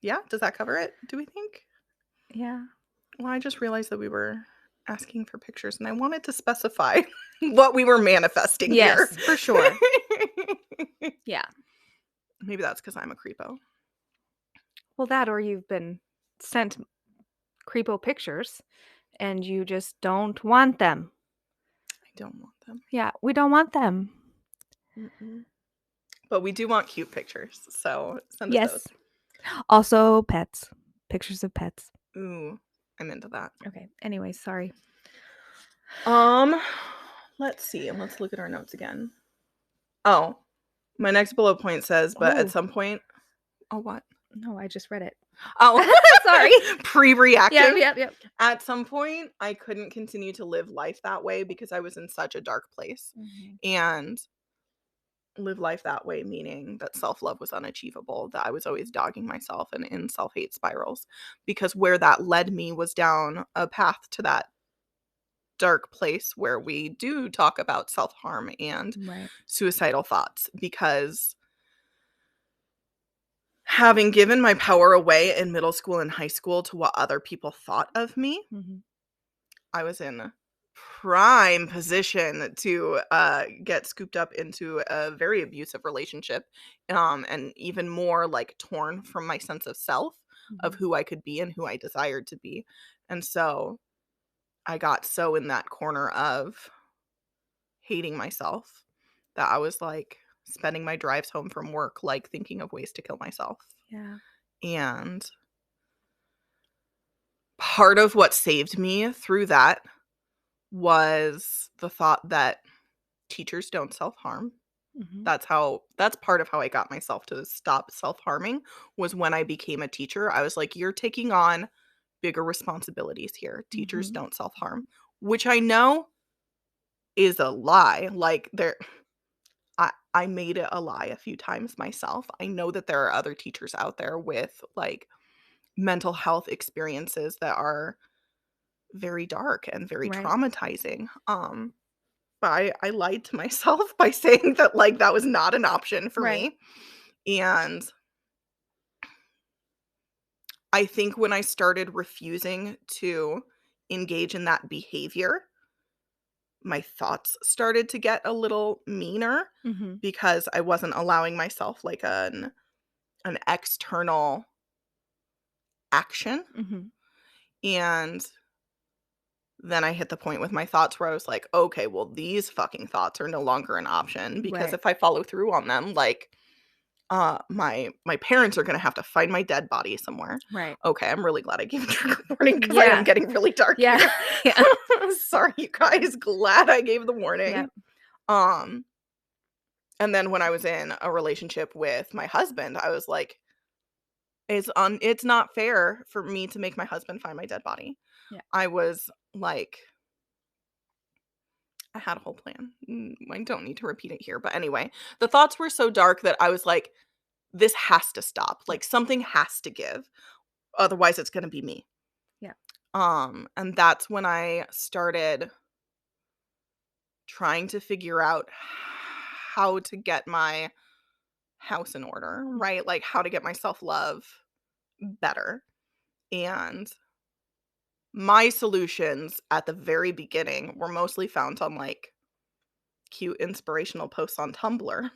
[SPEAKER 1] Yeah, does that cover it, do we think?
[SPEAKER 2] Yeah.
[SPEAKER 1] Well, I just realized that we were asking for pictures and I wanted to specify what we were manifesting here.
[SPEAKER 2] Yes, for sure. Yeah.
[SPEAKER 1] Maybe that's because I'm a creepo.
[SPEAKER 2] Well, that or you've been sent creepo pictures and you just don't want them.
[SPEAKER 1] I don't want them.
[SPEAKER 2] Yeah, we don't want them.
[SPEAKER 1] But we do want cute pictures, so send us those.
[SPEAKER 2] Also, pets. Pictures of pets.
[SPEAKER 1] Ooh, I'm into that.
[SPEAKER 2] Okay. Anyway, sorry.
[SPEAKER 1] Let's see. Let's look at our notes again. Oh, my next bullet point says, but at some point. Oh, what?
[SPEAKER 2] No, I just read it.
[SPEAKER 1] Oh,
[SPEAKER 2] sorry.
[SPEAKER 1] Pre-reactive.
[SPEAKER 2] Yep.
[SPEAKER 1] At some point, I couldn't continue to live life that way because I was in such a dark place. And live life that way, meaning that self-love was unachievable, that I was always dogging myself and in self-hate spirals, because where that led me was down a path to that dark place where we do talk about self-harm and suicidal thoughts, because having given my power away in middle school and high school to what other people thought of me, I was in prime position to get scooped up into a very abusive relationship, and even more like torn from my sense of self, of who I could be and who I desired to be. And so I got so in that corner of hating myself that I was like spending my drives home from work like thinking of ways to kill myself.
[SPEAKER 2] Yeah.
[SPEAKER 1] And part of what saved me through that was the thought that teachers don't self-harm. That's part of how I got myself to stop self-harming, was when I became a teacher. I was like, you're taking on bigger responsibilities here. Teachers don't self-harm, which I know is a lie. Like I made it a lie a few times myself. I know that there are other teachers out there with like mental health experiences that are very dark and very traumatizing. But I lied to myself by saying that, like, that was not an option for
[SPEAKER 2] Right.
[SPEAKER 1] me, and I think when I started refusing to engage in that behavior, my thoughts started to get a little meaner
[SPEAKER 2] Mhm.
[SPEAKER 1] because I wasn't allowing myself, like, an external action,
[SPEAKER 2] Mhm.
[SPEAKER 1] and then I hit the point with my thoughts where I was like, "Okay, well, these fucking thoughts are no longer an option because
[SPEAKER 2] Right.
[SPEAKER 1] if I follow through on them, like, my parents are gonna have to find my dead body somewhere."
[SPEAKER 2] Right.
[SPEAKER 1] Okay, I'm really glad I gave a trigger warning because I am
[SPEAKER 2] Yeah.
[SPEAKER 1] getting really dark
[SPEAKER 2] Yeah.
[SPEAKER 1] here.
[SPEAKER 2] Yeah.
[SPEAKER 1] Sorry, you guys, glad I gave the
[SPEAKER 2] Yep.
[SPEAKER 1] warning. Um, and then when I was in a relationship with my husband, I was like, it's not fair for me to make my husband find my dead body."
[SPEAKER 2] Yeah.
[SPEAKER 1] I was like I had a whole plan. I don't need to repeat it here, but anyway, the thoughts were so dark that I was like, "This has to stop,
[SPEAKER 2] Yeah.
[SPEAKER 1] like, something has to give, otherwise it's gonna be me."
[SPEAKER 2] Yeah.
[SPEAKER 1] And that's when I started trying to figure out how to get my house in order,
[SPEAKER 2] Mm.
[SPEAKER 1] right? Like, how to get my self-love better, and my solutions at the very beginning were mostly found on, like, cute inspirational posts on Tumblr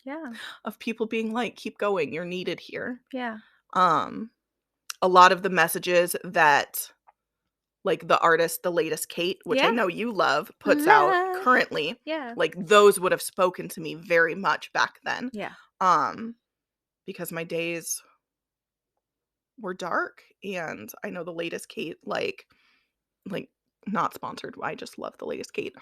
[SPEAKER 2] Yeah.
[SPEAKER 1] of people being like, "Keep going, you're needed here."
[SPEAKER 2] Yeah.
[SPEAKER 1] Um, a lot of the messages that, like, the artist The Latest Kate, which I
[SPEAKER 2] Yeah.
[SPEAKER 1] know you love, puts out
[SPEAKER 2] Love.
[SPEAKER 1] currently,
[SPEAKER 2] Yeah.
[SPEAKER 1] like, those would have spoken to me very much back then,
[SPEAKER 2] Yeah.
[SPEAKER 1] um, because my days were dark, and I know The Latest Kate, like, not sponsored, I just love The Latest Kate,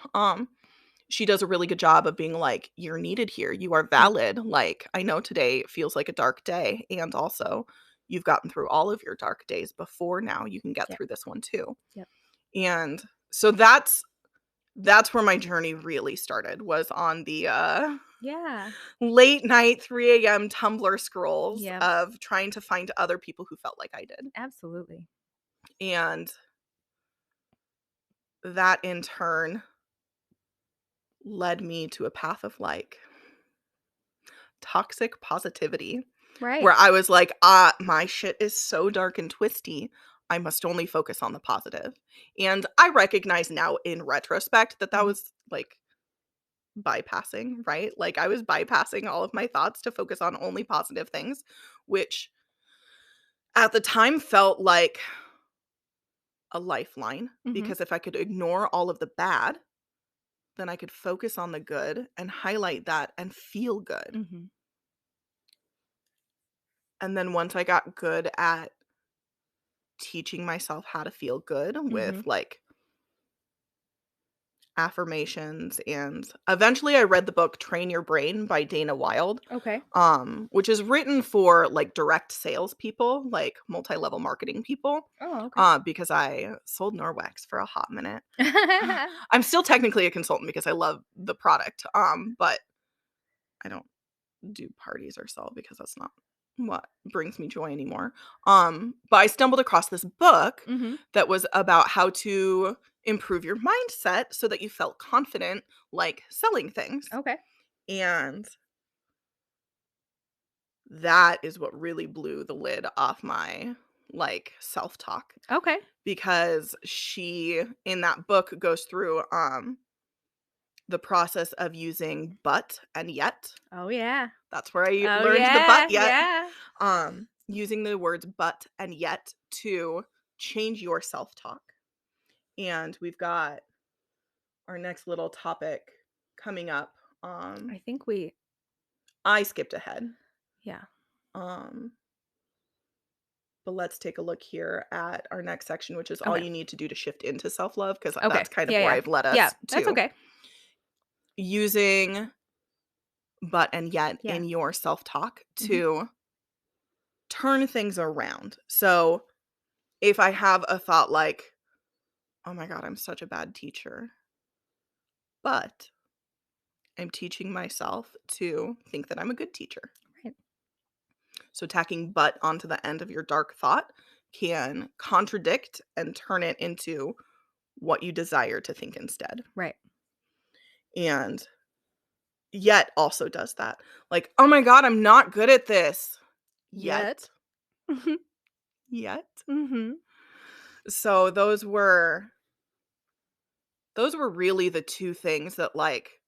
[SPEAKER 1] she does a really good job of being like, "You're needed here, you are
[SPEAKER 2] Yeah.
[SPEAKER 1] valid, like, I know today feels like a dark day, and also you've gotten through all of your dark days before now, you can get
[SPEAKER 2] Yep.
[SPEAKER 1] through this one too."
[SPEAKER 2] Yep.
[SPEAKER 1] And so that's where my journey really started, was on the,
[SPEAKER 2] Yeah.
[SPEAKER 1] late night 3 a.m. Tumblr scrolls
[SPEAKER 2] Yep.
[SPEAKER 1] of trying to find other people who felt like I did.
[SPEAKER 2] Absolutely.
[SPEAKER 1] And that in turn led me to a path of, like, toxic positivity,
[SPEAKER 2] Right.
[SPEAKER 1] where I was like, my shit is so dark and twisty. I must only focus on the positive." And I recognize now in retrospect that that
[SPEAKER 2] Mhm.
[SPEAKER 1] was, like, bypassing, right? Like, I was bypassing all of my thoughts to focus on only positive things, which at the time felt like a lifeline,
[SPEAKER 2] Mhm.
[SPEAKER 1] because if I could ignore all of the bad, then I could focus on the good and highlight that and feel good.
[SPEAKER 2] Mhm.
[SPEAKER 1] And then once I got good at teaching myself how to feel good with,
[SPEAKER 2] Mhm.
[SPEAKER 1] like, affirmations, and eventually I read the book Train Your Brain by Dana Wilde,
[SPEAKER 2] Okay.
[SPEAKER 1] which is written for, like, direct sales people, like, multi-level marketing people,
[SPEAKER 2] Oh, okay.
[SPEAKER 1] because I sold Norwex for a hot minute. I'm still technically a consultant because I love the product, but I don't do parties or sell because that's not what brings me joy anymore. But I stumbled across this book
[SPEAKER 2] Mhm.
[SPEAKER 1] that was about how to improve your mindset so that you felt confident, like, selling things.
[SPEAKER 2] Okay.
[SPEAKER 1] And that is what really blew the lid off my, like, self-talk,
[SPEAKER 2] Okay.
[SPEAKER 1] because she in that book goes through the process of using but and yet.
[SPEAKER 2] Oh, yeah.
[SPEAKER 1] That's where I
[SPEAKER 2] Oh,
[SPEAKER 1] learned the but
[SPEAKER 2] yeah.
[SPEAKER 1] yet.
[SPEAKER 2] Yeah.
[SPEAKER 1] Using the words but and yet to change your self-talk. And we've got our next little topic coming up.
[SPEAKER 2] I think we
[SPEAKER 1] I skipped ahead.
[SPEAKER 2] yeah.
[SPEAKER 1] Um, but let's take a look here at our next section, which is all
[SPEAKER 2] Okay.
[SPEAKER 1] you need to do to shift into self-love, because
[SPEAKER 2] Okay.
[SPEAKER 1] that's kind of
[SPEAKER 2] Yeah,
[SPEAKER 1] where
[SPEAKER 2] yeah.
[SPEAKER 1] I've led
[SPEAKER 2] Yeah,
[SPEAKER 1] us
[SPEAKER 2] that's
[SPEAKER 1] to.
[SPEAKER 2] okay.
[SPEAKER 1] Using but and yet
[SPEAKER 2] Yeah.
[SPEAKER 1] in your self-talk
[SPEAKER 2] Mhm.
[SPEAKER 1] to turn things around. So if I have a thought like, "Oh my god, I'm such a bad teacher," but I'm teaching myself to think that I'm a good teacher.
[SPEAKER 2] Right.
[SPEAKER 1] So tacking "but" onto the end of your dark thought can contradict and turn it into what you desire to think instead.
[SPEAKER 2] Right.
[SPEAKER 1] and yet also does that. Like, "Oh my god, I'm not good at this."
[SPEAKER 2] Yet.
[SPEAKER 1] Yet. Yet.
[SPEAKER 2] Mhm.
[SPEAKER 1] So those were really the 2 things that, like,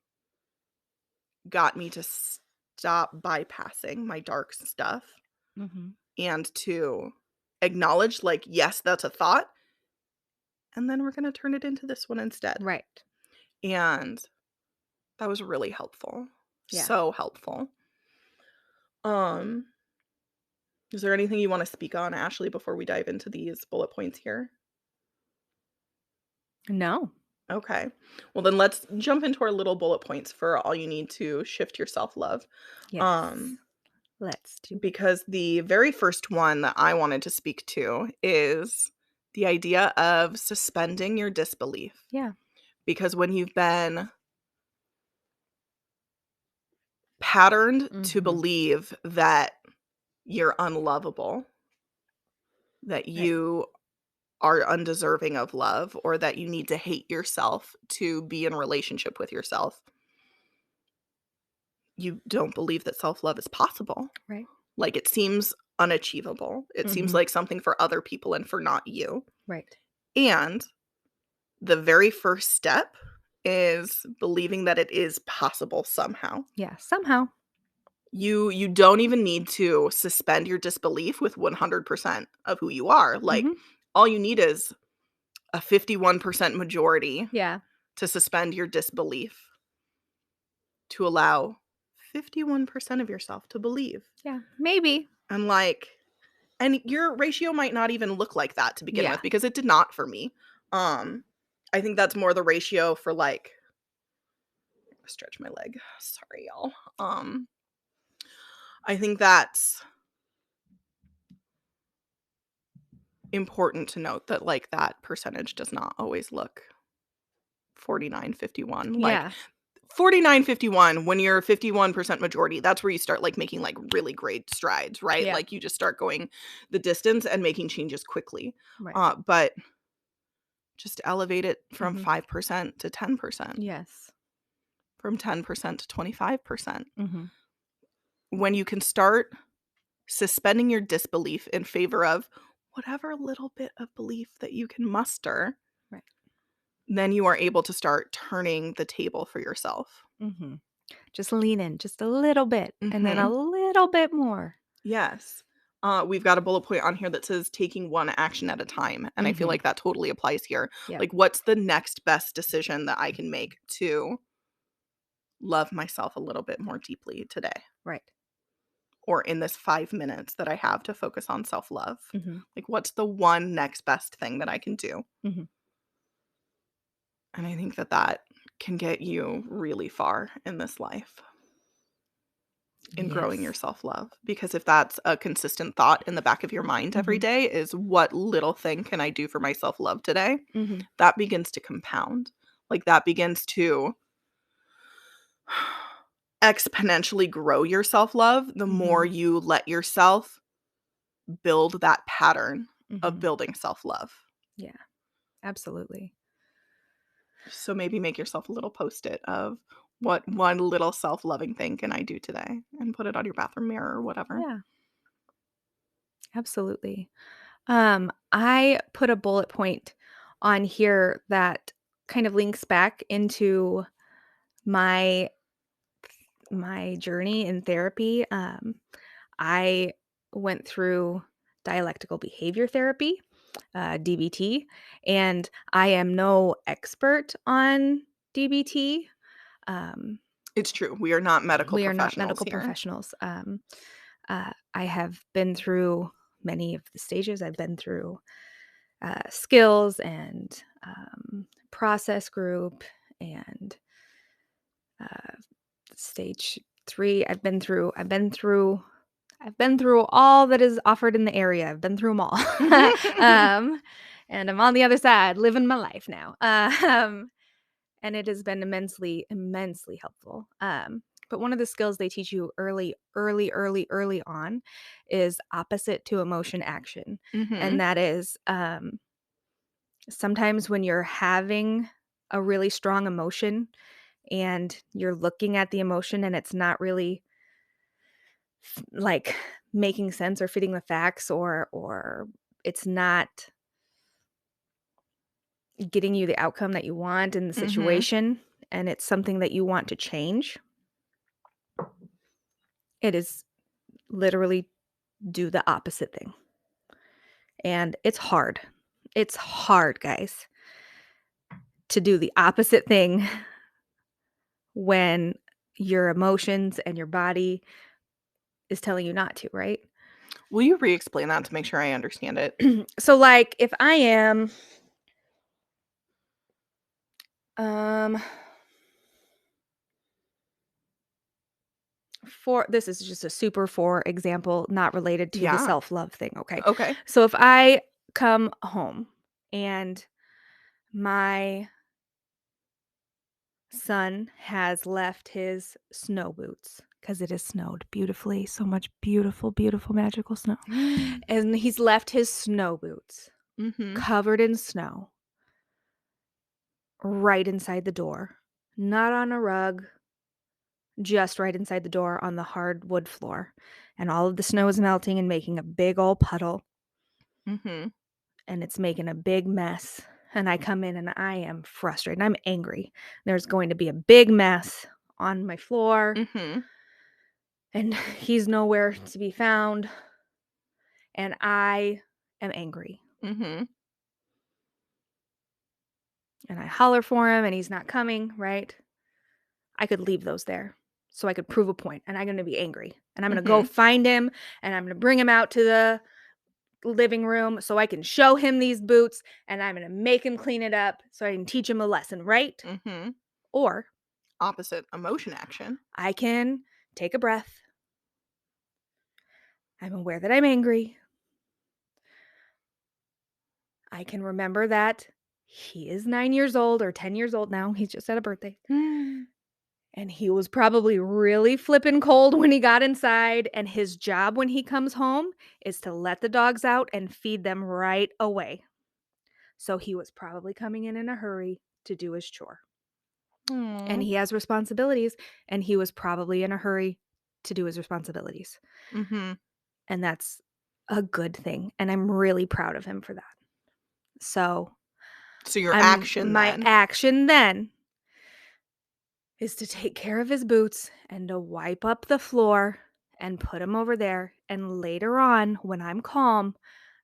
[SPEAKER 1] got me to stop bypassing my dark stuff
[SPEAKER 2] Mhm.
[SPEAKER 1] and to acknowledge, like, yes, that's a thought, and then we're gonna turn it into this one instead.
[SPEAKER 2] Right.
[SPEAKER 1] And that was really helpful.
[SPEAKER 2] Yeah.
[SPEAKER 1] So helpful. Um, is there anything you wanna speak on, Ashley, before we dive into these bullet points here?
[SPEAKER 2] No.
[SPEAKER 1] Okay. Well, then let's jump into our little bullet points for all you need to shift your self-love.
[SPEAKER 2] Yes.
[SPEAKER 1] Um,
[SPEAKER 2] Let's do it.
[SPEAKER 1] because the very first one that I wanted to speak to is the idea of suspending your disbelief.
[SPEAKER 2] Yeah.
[SPEAKER 1] Because when you've been patterned to
[SPEAKER 2] Mhm.
[SPEAKER 1] believe that you're unlovable, that
[SPEAKER 2] Right.
[SPEAKER 1] you are undeserving of love, or that you need to hate yourself to be in relationship with yourself, you don't believe that self-love is possible.
[SPEAKER 2] Right.
[SPEAKER 1] Like, it seems unachievable. It seems
[SPEAKER 2] Mhm.
[SPEAKER 1] like something for other people and for not you.
[SPEAKER 2] Right.
[SPEAKER 1] And the very first step is believing that it is possible somehow.
[SPEAKER 2] Yeah, somehow.
[SPEAKER 1] You don't even need to suspend your disbelief with 100% of who you are. Like,
[SPEAKER 2] Mhm.
[SPEAKER 1] all you need is a 51% majority
[SPEAKER 2] Yeah.
[SPEAKER 1] to suspend your disbelief, to allow 51% of yourself to believe.
[SPEAKER 2] Yeah. Maybe.
[SPEAKER 1] And, like, and your ratio might not even look like that to begin
[SPEAKER 2] Yeah.
[SPEAKER 1] with, because it did not for me. Um, I think that's more the ratio for, like, stretch my leg. Sorry, y'all. I think that's important to note, that, like, that percentage does not always look 49-51. Like,
[SPEAKER 2] Yeah.
[SPEAKER 1] 49-51, when you're 51% majority, that's where you start, like, making, like, really great strides, right?
[SPEAKER 2] Yeah.
[SPEAKER 1] Like, you just start going the distance and making changes quickly.
[SPEAKER 2] Right.
[SPEAKER 1] But just elevate it from
[SPEAKER 2] Mhm.
[SPEAKER 1] 5% to 10%,
[SPEAKER 2] Yes.
[SPEAKER 1] from 10% to 25%.
[SPEAKER 2] Mhm.
[SPEAKER 1] When you can start suspending your disbelief in favor of whatever little bit of belief that you can muster,
[SPEAKER 2] Right.
[SPEAKER 1] then you are able to start turning the table for yourself.
[SPEAKER 2] Mhm. Just lean in just a little bit and then a
[SPEAKER 1] Mhm.
[SPEAKER 2] little bit more.
[SPEAKER 1] Yes. We've got a bullet point on here that says taking one action at a time, and I feel
[SPEAKER 2] Mhm.
[SPEAKER 1] like that totally applies here.
[SPEAKER 2] Yep.
[SPEAKER 1] Like, what's the next best decision that I can make to love myself a little bit more deeply today,
[SPEAKER 2] Right.
[SPEAKER 1] or in this 5 minutes that I have to focus on self-love?
[SPEAKER 2] Mhm.
[SPEAKER 1] Like, what's the one next best thing that I can do?
[SPEAKER 2] Mhm.
[SPEAKER 1] And I think that that can get you really far in this life, in growing your
[SPEAKER 2] Yes.
[SPEAKER 1] self-love, because if that's a consistent thought in the back of your mind every
[SPEAKER 2] Mhm.
[SPEAKER 1] day, is what little thing can I do for my self-love today?
[SPEAKER 2] Mhm.
[SPEAKER 1] That begins to compound. Like, that begins to exponentially grow your self-love the more
[SPEAKER 2] Mhm.
[SPEAKER 1] you let yourself build that pattern of
[SPEAKER 2] Mhm.
[SPEAKER 1] building self-love.
[SPEAKER 2] Yeah. Absolutely.
[SPEAKER 1] So maybe make yourself a little post-it of, what one little self-loving thing can I do today? And put it on your bathroom mirror or whatever.
[SPEAKER 2] Yeah. Absolutely. I put a bullet point on here that kind of links back into my journey in therapy. I went through dialectical behavior therapy, DBT, and I am no expert on DBT. Um,
[SPEAKER 1] It's true. We are not medical
[SPEAKER 2] we are not
[SPEAKER 1] professionals
[SPEAKER 2] medical
[SPEAKER 1] here.
[SPEAKER 2] professionals. I have been through many of the stages. I've been through skills and process group and uh, stage 3. I've been through all that is offered in the area. I've been through them all. um, and I'm on the other side living my life now. And it has been immensely helpful. But one of the skills they teach you early on is opposite to emotion action. And
[SPEAKER 1] Mhm.
[SPEAKER 2] that is sometimes when you're having a really strong emotion and you're looking at the emotion and it's not really like making sense or fitting the facts, or it's not getting you the outcome that you want in the
[SPEAKER 1] Mhm.
[SPEAKER 2] situation, and it's something that you want to change, it is literally do the opposite thing. And it's hard. It's hard, guys, to do the opposite thing when your emotions and your body is telling you not to, right?
[SPEAKER 1] Will you re-explain that to make sure I understand it?
[SPEAKER 2] So like if I am um for this is just a super for example, not related to the
[SPEAKER 1] Yeah.
[SPEAKER 2] self-love thing, okay?
[SPEAKER 1] Okay.
[SPEAKER 2] So if I come home and my son has left his snow boots because it has snowed beautifully, so much beautiful, beautiful, magical snow. And he's left his snow boots
[SPEAKER 1] Mhm.
[SPEAKER 2] covered in snow right inside the door, not on a rug, just right inside the door on the hardwood floor. And all of the snow is melting and making a big old puddle,
[SPEAKER 1] Mhm.
[SPEAKER 2] and it's making a big mess. And I come in and I am frustrated. I'm angry. There's going to be a big mess on my floor,
[SPEAKER 1] Mhm.
[SPEAKER 2] and he's nowhere to be found. And I am angry.
[SPEAKER 1] Mhm.
[SPEAKER 2] And I holler for him and he's not coming, right? I could leave those there so I could prove a point, and I'm going to be angry. And I'm going to go
[SPEAKER 1] Mhm.
[SPEAKER 2] find him and I'm going to bring him out to the living room so I can show him these boots, and I'm going to make him clean it up so I can teach him a lesson, right?
[SPEAKER 1] Mhm.
[SPEAKER 2] Or
[SPEAKER 1] Opposite emotion action.
[SPEAKER 2] I can take a breath. I'm aware that I'm angry. I can remember that he is 9 years old or 10 years old now. He's just had a birthday.
[SPEAKER 1] Mm.
[SPEAKER 2] And he was probably really flippin' cold when he got inside, and his job when he comes home is to let the dogs out and feed them right away. So he was probably coming in a hurry to do his chore. And
[SPEAKER 1] Aw.
[SPEAKER 2] he has responsibilities, and he was probably in a hurry to do his responsibilities.
[SPEAKER 1] Mhm.
[SPEAKER 2] And that's a good thing, and I'm really proud of him for that. So,
[SPEAKER 1] So your
[SPEAKER 2] I'm
[SPEAKER 1] action
[SPEAKER 2] my
[SPEAKER 1] then.
[SPEAKER 2] action then is to take care of his boots and to wipe up the floor and put him over there. And later on, when I'm calm,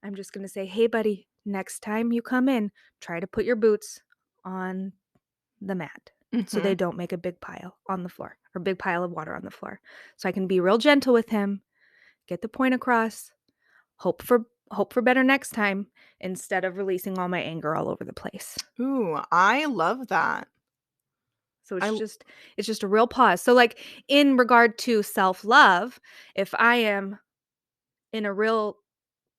[SPEAKER 2] I'm just going to say, "Hey, buddy, next time you come in, try to put your boots on the mat so they
[SPEAKER 1] Mhm.
[SPEAKER 2] don't make a big pile on the floor or big pile of water on the floor." So I can be real gentle with him, get the point across, hope for better next time instead of releasing all my anger all over the place.
[SPEAKER 1] Ooh, I love that.
[SPEAKER 2] So
[SPEAKER 1] I
[SPEAKER 2] it's just a real pause. So like in regard to self-love, if I am in a real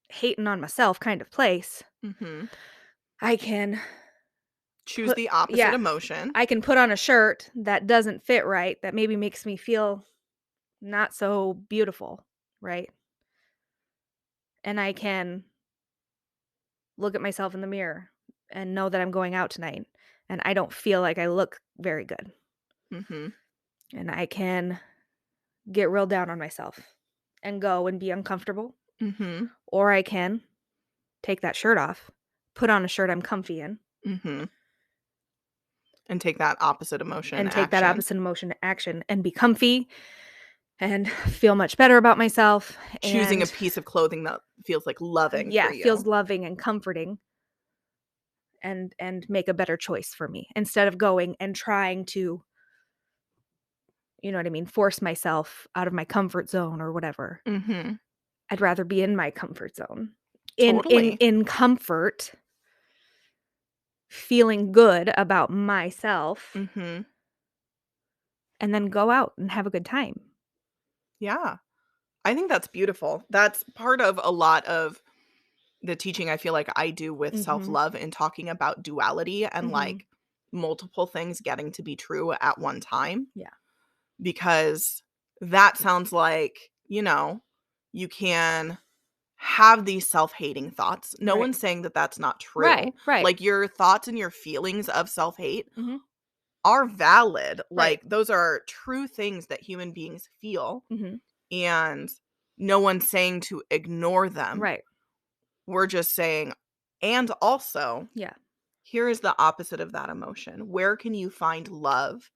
[SPEAKER 2] hating on myself kind of place,
[SPEAKER 1] Mhm.
[SPEAKER 2] I can
[SPEAKER 1] Choose
[SPEAKER 2] put
[SPEAKER 1] the opposite
[SPEAKER 2] yeah,
[SPEAKER 1] emotion.
[SPEAKER 2] I can put on a shirt that doesn't fit right, that maybe makes me feel not so beautiful, right? And I can look at myself in the mirror and know that I'm going out tonight and I don't feel like I look very good.
[SPEAKER 1] Mhm.
[SPEAKER 2] And I can get real down on myself and go and be uncomfortable,
[SPEAKER 1] Mhm.
[SPEAKER 2] or I can take that shirt off, put on a shirt I'm comfy in,
[SPEAKER 1] Mhm. And take that opposite emotion
[SPEAKER 2] and take that
[SPEAKER 1] action.
[SPEAKER 2] opposite emotion to action and be comfy and feel much better about myself
[SPEAKER 1] Choosing a
[SPEAKER 2] and
[SPEAKER 1] piece of clothing that feels like loving for
[SPEAKER 2] yeah, feels
[SPEAKER 1] you.
[SPEAKER 2] loving and comforting and make a better choice for me instead of going and trying to, you know what I mean, force myself out of my comfort zone or whatever.
[SPEAKER 1] Mhm.
[SPEAKER 2] I'd rather be in my comfort zone.
[SPEAKER 1] Totally.
[SPEAKER 2] In comfort, feeling good about myself
[SPEAKER 1] Mhm.
[SPEAKER 2] and then go out and have a good time.
[SPEAKER 1] Yeah. I think that's beautiful. That's part of a lot of the teaching I feel like I do with
[SPEAKER 2] Mhm.
[SPEAKER 1] self-love and talking about duality and,
[SPEAKER 2] Mhm.
[SPEAKER 1] like, multiple things getting to be true at one time,
[SPEAKER 2] Yeah.
[SPEAKER 1] because that sounds like, you can have these self-hating thoughts. No
[SPEAKER 2] Right.
[SPEAKER 1] one's saying that that's not true.
[SPEAKER 2] Right, right.
[SPEAKER 1] Like, your thoughts and your feelings of self-hate
[SPEAKER 2] Mhm.
[SPEAKER 1] are valid.
[SPEAKER 2] Right.
[SPEAKER 1] Like, those are true things that human beings feel,
[SPEAKER 2] Mhm.
[SPEAKER 1] and no one's saying to ignore them.
[SPEAKER 2] Right.
[SPEAKER 1] We're just saying, and also,
[SPEAKER 2] Yeah.
[SPEAKER 1] here is the opposite of that emotion. Where can you find love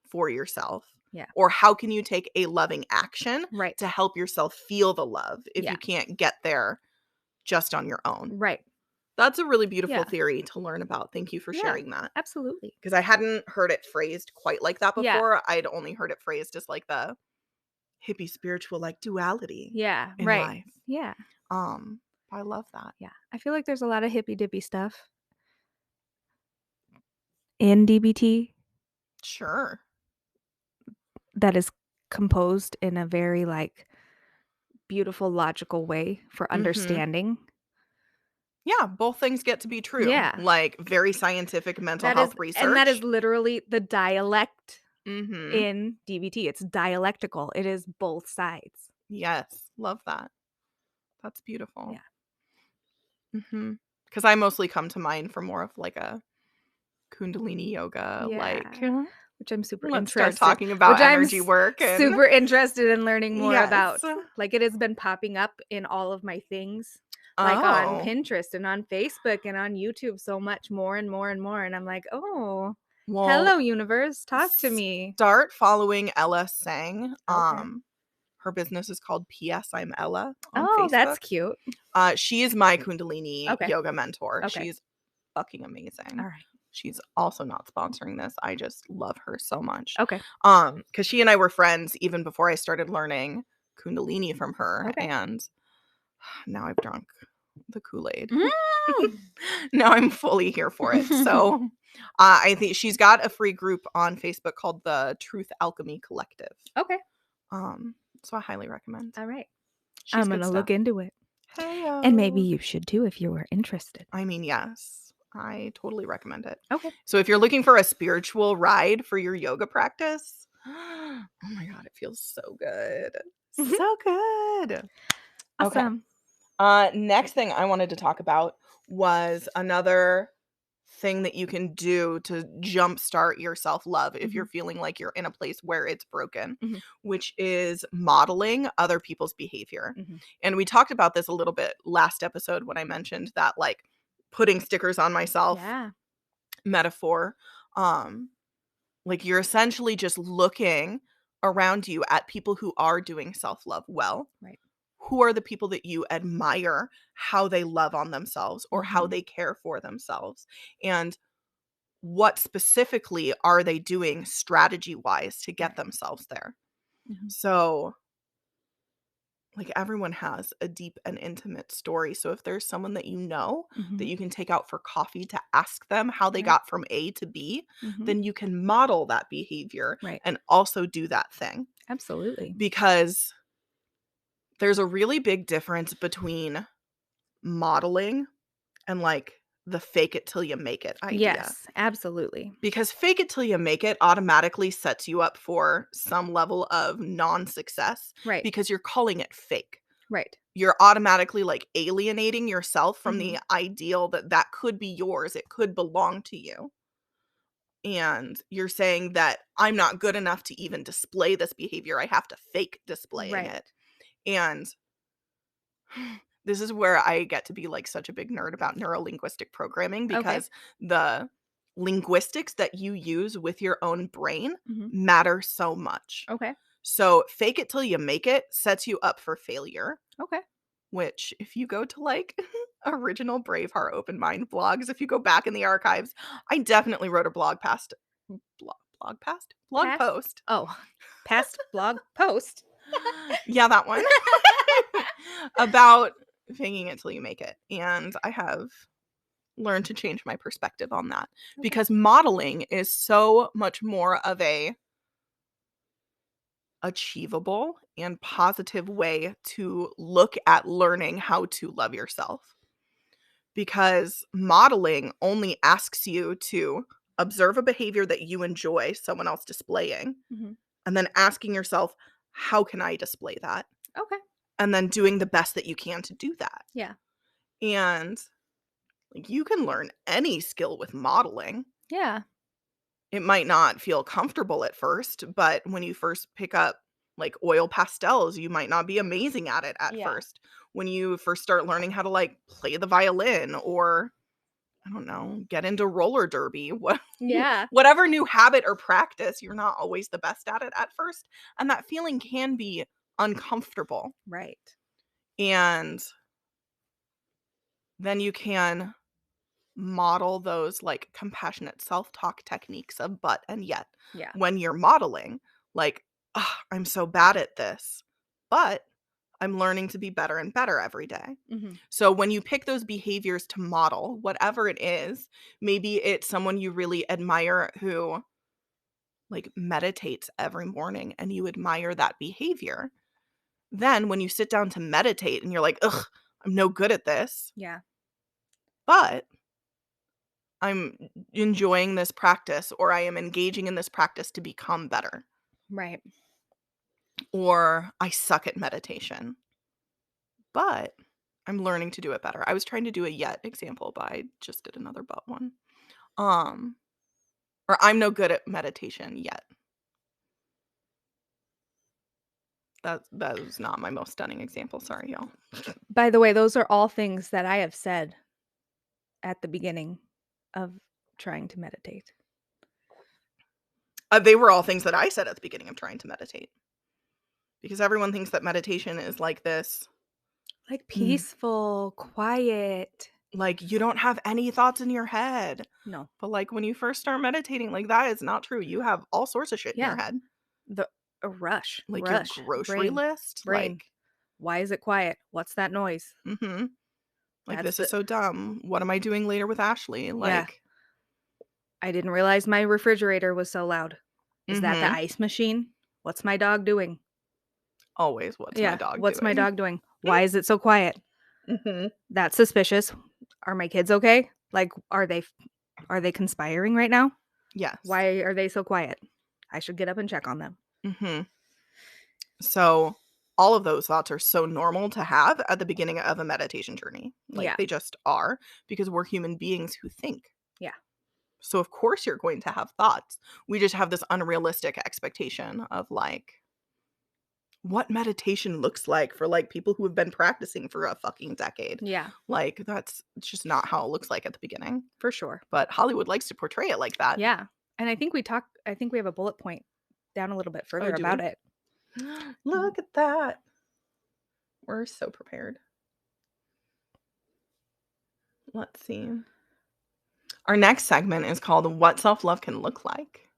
[SPEAKER 1] for yourself?
[SPEAKER 2] Yeah.
[SPEAKER 1] Or how can you take a loving action
[SPEAKER 2] Right.
[SPEAKER 1] to help yourself feel the love if
[SPEAKER 2] Yeah.
[SPEAKER 1] you can't get there just on your own?
[SPEAKER 2] Right.
[SPEAKER 1] That's a really beautiful
[SPEAKER 2] Yeah.
[SPEAKER 1] theory to learn about. Thank you for
[SPEAKER 2] Yeah.
[SPEAKER 1] sharing that.
[SPEAKER 2] Absolutely.
[SPEAKER 1] Because I hadn't heard it phrased quite like that
[SPEAKER 2] Yeah.
[SPEAKER 1] before. I'd only heard it phrased as like the hippie spiritual like duality
[SPEAKER 2] Yeah.
[SPEAKER 1] in
[SPEAKER 2] Right.
[SPEAKER 1] life.
[SPEAKER 2] Yeah.
[SPEAKER 1] I love that.
[SPEAKER 2] Yeah. I feel like there's a lot of hippy dippy stuff in DBT
[SPEAKER 1] Sure.
[SPEAKER 2] that is composed in a very like beautiful, logical way for
[SPEAKER 1] Mhm.
[SPEAKER 2] understanding.
[SPEAKER 1] Yeah, both things get to be true.
[SPEAKER 2] Yeah.
[SPEAKER 1] Like very scientific mental
[SPEAKER 2] That is
[SPEAKER 1] health
[SPEAKER 2] and that
[SPEAKER 1] research.
[SPEAKER 2] is literally the dialect
[SPEAKER 1] Mhm.
[SPEAKER 2] in DBT. It's dialectical. It is both sides.
[SPEAKER 1] Yes, love that. That's beautiful.
[SPEAKER 2] Yeah.
[SPEAKER 1] Mhm. Cuz I mostly come to mind for more of like a kundalini yoga, like
[SPEAKER 2] Yeah. Which I'm super
[SPEAKER 1] let's start
[SPEAKER 2] interested
[SPEAKER 1] talking
[SPEAKER 2] which
[SPEAKER 1] about
[SPEAKER 2] I'm
[SPEAKER 1] energy work and
[SPEAKER 2] super interested in learning more
[SPEAKER 1] yes.
[SPEAKER 2] about. Like, it has been popping up in all of my things, like, on
[SPEAKER 1] Oh.
[SPEAKER 2] Pinterest and on Facebook and on YouTube so much more and more and more, and I'm like, "Oh,
[SPEAKER 1] Well,
[SPEAKER 2] hello, universe, talk to me."
[SPEAKER 1] start following Ella Sang.
[SPEAKER 2] Okay.
[SPEAKER 1] Her business is called PS I'm Ella on
[SPEAKER 2] Oh, that's
[SPEAKER 1] Facebook.
[SPEAKER 2] cute.
[SPEAKER 1] She is my Kundalini
[SPEAKER 2] Okay.
[SPEAKER 1] yoga mentor.
[SPEAKER 2] Okay.
[SPEAKER 1] She's fucking amazing.
[SPEAKER 2] Alright.
[SPEAKER 1] She's also not sponsoring this. I just love her so much.
[SPEAKER 2] Okay.
[SPEAKER 1] Because she and I were friends even before I started learning Kundalini from her,
[SPEAKER 2] Okay.
[SPEAKER 1] and now I've drunk the Kool-Aid.
[SPEAKER 2] Mm.
[SPEAKER 1] Now I'm fully here for it. So I think she's got a free group on Facebook called the Truth Alchemy Collective.
[SPEAKER 2] Okay.
[SPEAKER 1] So I highly recommend.
[SPEAKER 2] Alright.
[SPEAKER 1] She's
[SPEAKER 2] I'm
[SPEAKER 1] good
[SPEAKER 2] gonna
[SPEAKER 1] stuff.
[SPEAKER 2] look into it.
[SPEAKER 1] Hey,
[SPEAKER 2] And maybe you should too if you were interested.
[SPEAKER 1] I mean, yes, I totally recommend it.
[SPEAKER 2] Okay.
[SPEAKER 1] So if you're looking for a spiritual ride for your yoga practice, oh my God, it feels so good. So good. Okay.
[SPEAKER 2] Awesome.
[SPEAKER 1] Next thing I wanted to talk about was another thing that you can do to jumpstart your self-love if you're
[SPEAKER 2] Mhm.
[SPEAKER 1] feeling like you're in a place where it's broken,
[SPEAKER 2] Mhm.
[SPEAKER 1] which is modeling other people's behavior.
[SPEAKER 2] Mhm.
[SPEAKER 1] And we talked about this a little bit last episode when I mentioned that like putting stickers on myself
[SPEAKER 2] Yeah.
[SPEAKER 1] metaphor. Um like you're essentially just looking around you at people who are doing self-love well.
[SPEAKER 2] Right.
[SPEAKER 1] Who are the people that you admire how they love on themselves or how
[SPEAKER 2] Mhm.
[SPEAKER 1] they care for themselves? And what specifically are they doing strategy wise to get
[SPEAKER 2] Right.
[SPEAKER 1] themselves there?
[SPEAKER 2] Mhm.
[SPEAKER 1] So, like, everyone has a deep and intimate story. So, if there's someone that you know that
[SPEAKER 2] Mhm.
[SPEAKER 1] you can take out for coffee to ask them how they
[SPEAKER 2] Right.
[SPEAKER 1] got from A to B,
[SPEAKER 2] Mhm.
[SPEAKER 1] then you can model that behavior
[SPEAKER 2] Right.
[SPEAKER 1] and also do that thing.
[SPEAKER 2] Absolutely.
[SPEAKER 1] Because there's a really big difference between modeling and like the fake it till you make it idea.
[SPEAKER 2] Yes, absolutely.
[SPEAKER 1] Because fake it till you make it automatically sets you up for some level of non-success
[SPEAKER 2] Right.
[SPEAKER 1] because you're calling it fake.
[SPEAKER 2] Right.
[SPEAKER 1] You're automatically like alienating yourself from
[SPEAKER 2] Mhm.
[SPEAKER 1] the ideal that that could be yours. It could belong to you. And you're saying that I'm not good enough to even display this behavior. I have to fake displaying
[SPEAKER 2] Right.
[SPEAKER 1] it. And this is where I get to be like such a big nerd about neurolinguistic programming
[SPEAKER 2] Okay.
[SPEAKER 1] because the linguistics that you use with your own brain
[SPEAKER 2] Mhm.
[SPEAKER 1] matter so much.
[SPEAKER 2] Okay.
[SPEAKER 1] So, fake it till you make it sets you up for failure,
[SPEAKER 2] Okay.
[SPEAKER 1] which, if you go to like original Braveheart open mind blogs, if you go back in the archives, I definitely wrote a blog
[SPEAKER 2] Past
[SPEAKER 1] post.
[SPEAKER 2] oh, past blog post.
[SPEAKER 1] Yeah, that one. About faking it till you make it. And I have learned to change my perspective on that
[SPEAKER 2] Okay.
[SPEAKER 1] because modeling is so much more of a achievable and positive way to look at learning how to love yourself. Because modeling only asks you to observe a behavior that you enjoy someone else displaying
[SPEAKER 2] Mhm.
[SPEAKER 1] and then asking yourself, how can I display that?
[SPEAKER 2] Okay.
[SPEAKER 1] And then doing the best that you can to do that.
[SPEAKER 2] Yeah.
[SPEAKER 1] And like, you can learn any skill with modeling.
[SPEAKER 2] Yeah.
[SPEAKER 1] it might not feel comfortable at first, but when you first pick up like oil pastels, you might not be amazing at it at
[SPEAKER 2] Yeah.
[SPEAKER 1] first. When you first start learning how to like play the violin or I don't know, get into roller derby,
[SPEAKER 2] Yeah.
[SPEAKER 1] whatever new habit or practice, you're not always the best at it at first, and that feeling can be uncomfortable.
[SPEAKER 2] Right.
[SPEAKER 1] And then you can model those like compassionate self-talk techniques of but and yet
[SPEAKER 2] Yeah.
[SPEAKER 1] when you're modeling like I'm so bad at this, but I'm learning to be better and better every day.
[SPEAKER 2] Mhm.
[SPEAKER 1] So when you pick those behaviors to model whatever it is, maybe it's someone you really admire who like meditates every morning and you admire that behavior. Then when you sit down to meditate and you're like, ugh, I'm no good at this,
[SPEAKER 2] Yeah.
[SPEAKER 1] but I'm enjoying this practice or I am engaging in this practice to become better.
[SPEAKER 2] Right.
[SPEAKER 1] Or I suck at meditation, but I'm learning to do it better. I was trying to do a yet example, but I just did another but one. Um, or I'm no good at meditation yet. That was not my most stunning example. Sorry, y'all.
[SPEAKER 2] By the way, those are all things that I have said at the beginning of trying to meditate.
[SPEAKER 1] They were all things that I said at the beginning of trying to meditate. Because everyone thinks that meditation is like this,
[SPEAKER 2] Like peaceful, quiet.
[SPEAKER 1] like you don't have any thoughts in your head.
[SPEAKER 2] No.
[SPEAKER 1] But like when you first start meditating, like that is not true. You have all sorts of shit in your
[SPEAKER 2] Yeah.
[SPEAKER 1] head.
[SPEAKER 2] The a rush.
[SPEAKER 1] Like your
[SPEAKER 2] Rush.
[SPEAKER 1] grocery
[SPEAKER 2] Brain.
[SPEAKER 1] list.
[SPEAKER 2] Brain.
[SPEAKER 1] Like,
[SPEAKER 2] Why is it quiet? What's that noise?
[SPEAKER 1] mm-hmm. Like
[SPEAKER 2] That's
[SPEAKER 1] this is
[SPEAKER 2] the
[SPEAKER 1] so dumb. What am I doing later with Ashley?
[SPEAKER 2] Yeah.
[SPEAKER 1] Like,
[SPEAKER 2] I didn't realize my refrigerator was so loud. Is that the
[SPEAKER 1] mm-hmm.
[SPEAKER 2] ice machine? What's my dog doing?
[SPEAKER 1] Always, what's my
[SPEAKER 2] Yeah.
[SPEAKER 1] dog
[SPEAKER 2] What's my
[SPEAKER 1] doing?
[SPEAKER 2] dog doing? Why is it so quiet?
[SPEAKER 1] Mm-hmm.
[SPEAKER 2] That's suspicious. Are my kids okay? Like, are they conspiring right now?
[SPEAKER 1] Yes.
[SPEAKER 2] Why are they so quiet? I should get up and check on them.
[SPEAKER 1] Mm-hmm. So all of those thoughts are so normal to have at the beginning of a meditation journey. Like
[SPEAKER 2] Yeah.
[SPEAKER 1] they just are because we're human beings who think.
[SPEAKER 2] Yeah.
[SPEAKER 1] So of course you're going to have thoughts. We just have this unrealistic expectation of like what meditation looks like for like people who have been practicing for a fucking decade.
[SPEAKER 2] Yeah.
[SPEAKER 1] Like that's just not how it looks like at the beginning.
[SPEAKER 2] For sure.
[SPEAKER 1] But Hollywood likes to portray it like that.
[SPEAKER 2] Yeah. And I think we have a bullet point down a little bit further
[SPEAKER 1] do
[SPEAKER 2] about
[SPEAKER 1] we?
[SPEAKER 2] it.
[SPEAKER 1] Look at that. We're so prepared. Let's see. Our next segment is called What Self-Love Can Look Like.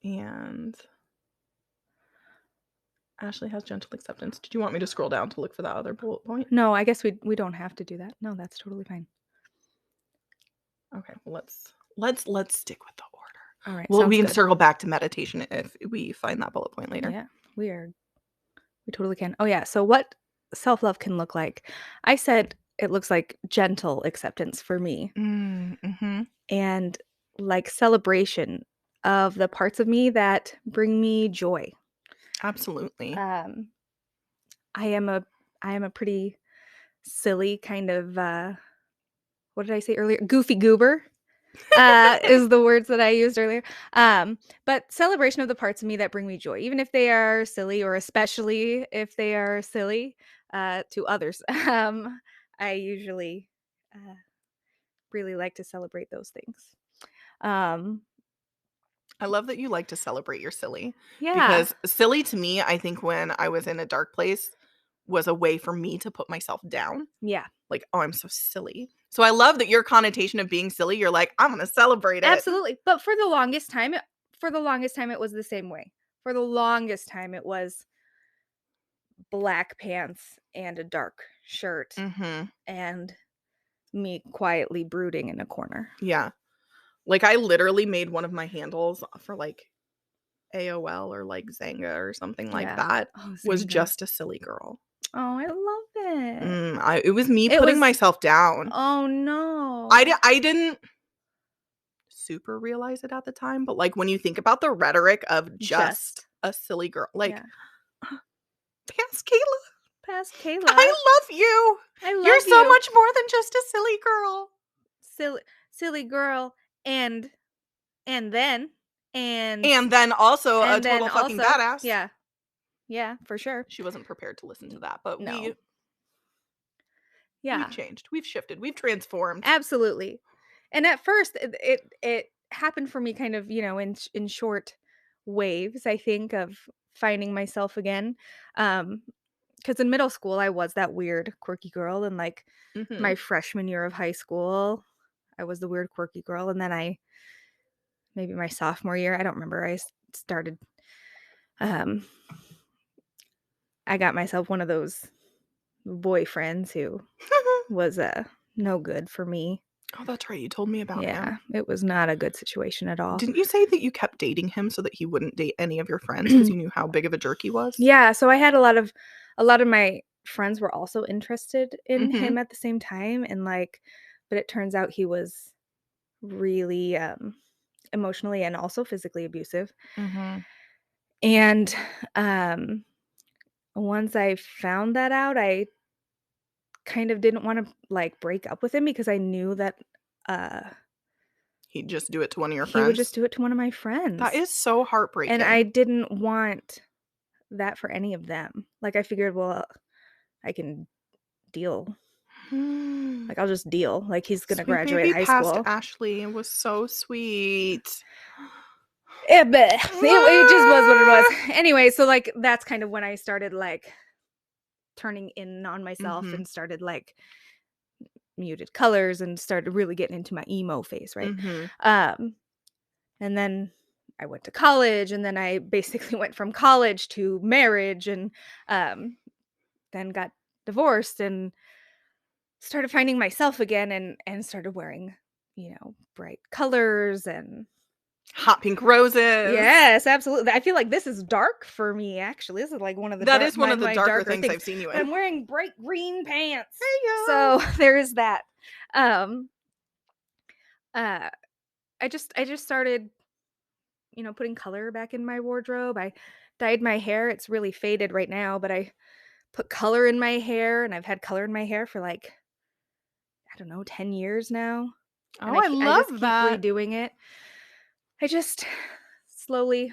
[SPEAKER 1] And Ashley has gentle acceptance. Did you want me to scroll down to look for that other bullet point?
[SPEAKER 2] No, I guess we don't have to do that. No, that's totally fine.
[SPEAKER 1] Okay, well let's stick with the order.
[SPEAKER 2] All right.
[SPEAKER 1] Well, we can
[SPEAKER 2] good.
[SPEAKER 1] circle back to meditation if we find that bullet point later.
[SPEAKER 2] Yeah, we totally can. Oh yeah. So what self-love can look like? I said it looks like gentle acceptance for me
[SPEAKER 1] Mm-hmm.
[SPEAKER 2] and like celebration of the parts of me that bring me joy.
[SPEAKER 1] Absolutely.
[SPEAKER 2] Um I am a pretty silly kind of what did I say earlier? Goofy goober. Is the words that I used earlier. But celebration of the parts of me that bring me joy, even if they are silly, or especially if they are silly to others. I usually really like to celebrate those things.
[SPEAKER 1] I love that you like to celebrate your silly.
[SPEAKER 2] Yeah.
[SPEAKER 1] Because silly to me, I think when I was in a dark place was a way for me to put myself down.
[SPEAKER 2] Yeah.
[SPEAKER 1] Like, oh, I'm so silly. So I love that your connotation of being silly, you're like, I'm going to celebrate it.
[SPEAKER 2] Absolutely. But for the longest time, it was the same way. For the longest time, it was black pants and a dark shirt
[SPEAKER 1] Mm-hmm.
[SPEAKER 2] and me quietly brooding in a corner.
[SPEAKER 1] Yeah. Like I literally made one of my handles for like AOL or like Zanga or something like that was
[SPEAKER 2] Zanga.
[SPEAKER 1] just a silly girl.
[SPEAKER 2] Oh, I love it.
[SPEAKER 1] It was me putting myself down.
[SPEAKER 2] Oh no.
[SPEAKER 1] I didn't super realize it at the time, but like when you think about the rhetoric of just a silly girl, like past Kayla. I love you. You're so much more than just a silly girl.
[SPEAKER 2] Silly girl and And then and
[SPEAKER 1] And then also a
[SPEAKER 2] and then
[SPEAKER 1] total fucking
[SPEAKER 2] also
[SPEAKER 1] badass.
[SPEAKER 2] yeah. Yeah, for sure.
[SPEAKER 1] She wasn't prepared to listen to that, but
[SPEAKER 2] No.
[SPEAKER 1] we've
[SPEAKER 2] Yeah.
[SPEAKER 1] changed. We've shifted. We've transformed.
[SPEAKER 2] Absolutely. And at first, it happened for me kind of, in short waves, I think, of finding myself again. Because in middle school, I was that weird, quirky girl, and, like,
[SPEAKER 1] Mhm.
[SPEAKER 2] my freshman year of high school, I was the weird, quirky girl, and then maybe my sophomore year, I don't remember, started, um I got myself one of those boyfriends who was, no good for me.
[SPEAKER 1] Oh, that's right. You told me about
[SPEAKER 2] Yeah,
[SPEAKER 1] him.
[SPEAKER 2] it was not a good situation at all.
[SPEAKER 1] Didn't you say that you kept dating him so that he wouldn't date any of your friends because you knew how big of a jerk he was?
[SPEAKER 2] Yeah, so I had a lot of my friends were also interested in
[SPEAKER 1] Mhm.
[SPEAKER 2] him at the same time, and, like, but it turns out he was really, emotionally and also physically abusive.
[SPEAKER 1] Mhm.
[SPEAKER 2] And, um, once I found that out, I kind of didn't wanna, like, break up with him because I knew that, uh,
[SPEAKER 1] He'd just do it to one of your
[SPEAKER 2] he would just
[SPEAKER 1] friends?
[SPEAKER 2] do it to one of my
[SPEAKER 1] That
[SPEAKER 2] friends,
[SPEAKER 1] is so
[SPEAKER 2] and I
[SPEAKER 1] heartbreaking.
[SPEAKER 2] didn't want that for any of them. Like, I figured, well, I can deal.
[SPEAKER 1] Mm.
[SPEAKER 2] Like, I'll just deal. Like, he's gonna
[SPEAKER 1] Sweet
[SPEAKER 2] graduate
[SPEAKER 1] baby
[SPEAKER 2] high
[SPEAKER 1] past
[SPEAKER 2] school.
[SPEAKER 1] Ashley. It was so sweet.
[SPEAKER 2] But it just was what it was. Anyway, so, like, that's kind of when I started, like, turning in on myself
[SPEAKER 1] Mhm.
[SPEAKER 2] and started, like, muted colors and started really getting into my emo phase, right?
[SPEAKER 1] Mhm.
[SPEAKER 2] Um, and then I went to college, and then I basically went from college to marriage, and, um, then got divorced and started finding myself again, and started wearing, bright colors and
[SPEAKER 1] Hot pink roses.
[SPEAKER 2] yes, absolutely. I feel like this is dark for me, actually. This is like one of the
[SPEAKER 1] That is one of the
[SPEAKER 2] my
[SPEAKER 1] darker
[SPEAKER 2] darker
[SPEAKER 1] things
[SPEAKER 2] things.
[SPEAKER 1] I've seen you
[SPEAKER 2] But
[SPEAKER 1] in.
[SPEAKER 2] I'm wearing bright green pants.
[SPEAKER 1] Heyo.
[SPEAKER 2] So there is that. Um uh I just started, putting color back in my wardrobe. I dyed my hair. It's really faded right now, but I put color in my hair, and I've had color in my hair for, like, I don't know, 10 years now. And
[SPEAKER 1] Oh,
[SPEAKER 2] I
[SPEAKER 1] I
[SPEAKER 2] I just
[SPEAKER 1] love
[SPEAKER 2] keep
[SPEAKER 1] that.
[SPEAKER 2] redoing it. I just slowly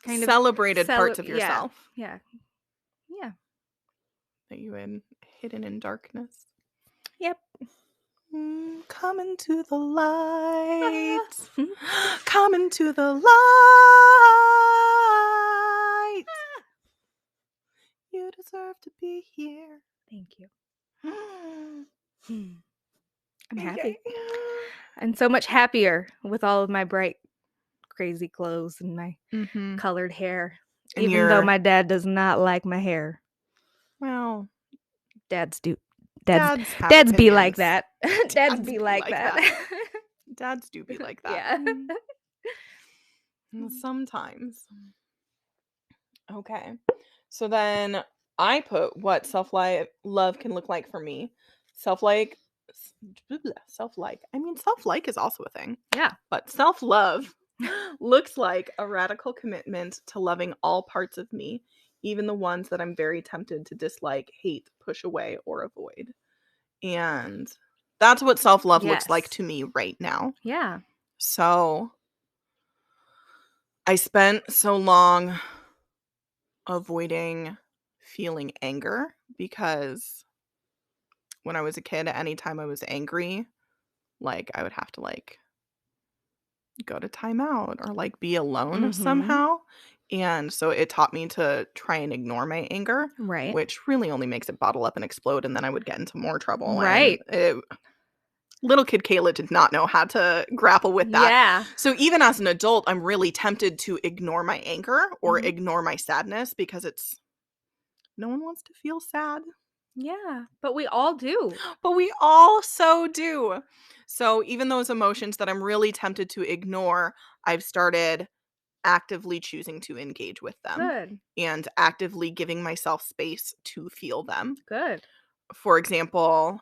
[SPEAKER 2] kind of
[SPEAKER 1] Celebrated
[SPEAKER 2] sell
[SPEAKER 1] parts of
[SPEAKER 2] yeah.
[SPEAKER 1] yourself
[SPEAKER 2] Yeah. Yeah.
[SPEAKER 1] that you had hidden in darkness.
[SPEAKER 2] Yep.
[SPEAKER 1] Come into the light.
[SPEAKER 2] Ah.
[SPEAKER 1] Come into the light. You deserve to be here.
[SPEAKER 2] Thank you. Hmm. I'm
[SPEAKER 1] Okay.
[SPEAKER 2] happy. I'm so much happier with all of my bright, crazy clothes and my
[SPEAKER 1] Mhm.
[SPEAKER 2] colored hair,
[SPEAKER 1] And
[SPEAKER 2] even though
[SPEAKER 1] you're
[SPEAKER 2] my dad does not like my hair.
[SPEAKER 1] well,
[SPEAKER 2] Dads do. Dads
[SPEAKER 1] dads have
[SPEAKER 2] dads be like
[SPEAKER 1] opinions.
[SPEAKER 2] that. Dads
[SPEAKER 1] Dads
[SPEAKER 2] be
[SPEAKER 1] be
[SPEAKER 2] like
[SPEAKER 1] like
[SPEAKER 2] that.
[SPEAKER 1] that. Dads do be like that.
[SPEAKER 2] Yeah.
[SPEAKER 1] Sometimes. Okay. So then I put what love can look like for me. Self-like self-like. I mean, self-like is also a thing,
[SPEAKER 2] Yeah.
[SPEAKER 1] but self-love looks like a radical commitment to loving all parts of me, even the ones that I'm very tempted to dislike, hate, push away, or avoid. And that's what self-love looks like
[SPEAKER 2] Yes.
[SPEAKER 1] to me right now.
[SPEAKER 2] Yeah.
[SPEAKER 1] So I spent so long avoiding feeling anger because when I was a kid, anytime I was angry, like, I would have to, like, go to timeout or, like, be alone
[SPEAKER 2] Mhm.
[SPEAKER 1] somehow, and so it taught me to try and ignore my anger,
[SPEAKER 2] Right.
[SPEAKER 1] which really only makes it bottle up and explode, and then I would get into more trouble, and
[SPEAKER 2] Right.
[SPEAKER 1] little kid Kayla did not know how to grapple with that.
[SPEAKER 2] Yeah.
[SPEAKER 1] So even as an adult, I'm really tempted to ignore my anger or
[SPEAKER 2] Mhm.
[SPEAKER 1] ignore my sadness because no one wants to feel sad.
[SPEAKER 2] Yeah, but we all do.
[SPEAKER 1] But we all so do. So even those emotions that I'm really tempted to ignore, I've started actively choosing to engage with them
[SPEAKER 2] Good.
[SPEAKER 1] and actively giving myself space to feel them.
[SPEAKER 2] Good.
[SPEAKER 1] For example,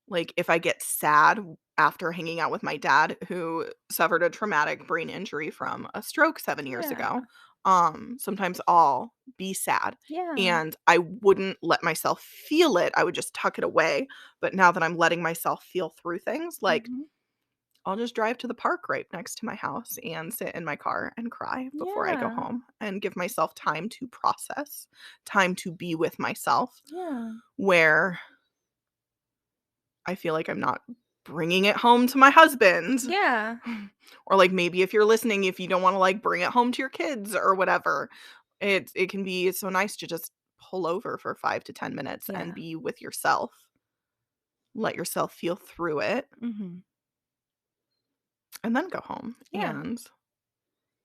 [SPEAKER 1] like if I get sad after hanging out with my dad who suffered a traumatic brain injury from a stroke 7 years
[SPEAKER 2] Yeah.
[SPEAKER 1] ago, sometimes I'll be sad
[SPEAKER 2] Yeah.
[SPEAKER 1] and I wouldn't let myself feel it. I would just tuck it away. But now that I'm letting myself feel through things, like
[SPEAKER 2] Mhm.
[SPEAKER 1] I'll just drive to the park right next to my house and sit in my car and cry before I go
[SPEAKER 2] Yeah.
[SPEAKER 1] home and give myself time to process, time to be with myself,
[SPEAKER 2] Yeah.
[SPEAKER 1] where I feel like I'm not bringing it home to my husband.
[SPEAKER 2] Yeah.
[SPEAKER 1] Or, like, maybe if you're listening, if you don't wanna, like, bring it home to your kids or whatever, it can be so nice to just pull over for 5 to 10 minutes and
[SPEAKER 2] Yeah.
[SPEAKER 1] be with yourself. Let yourself feel through it,
[SPEAKER 2] Mhm.
[SPEAKER 1] and then go home
[SPEAKER 2] Yeah.
[SPEAKER 1] and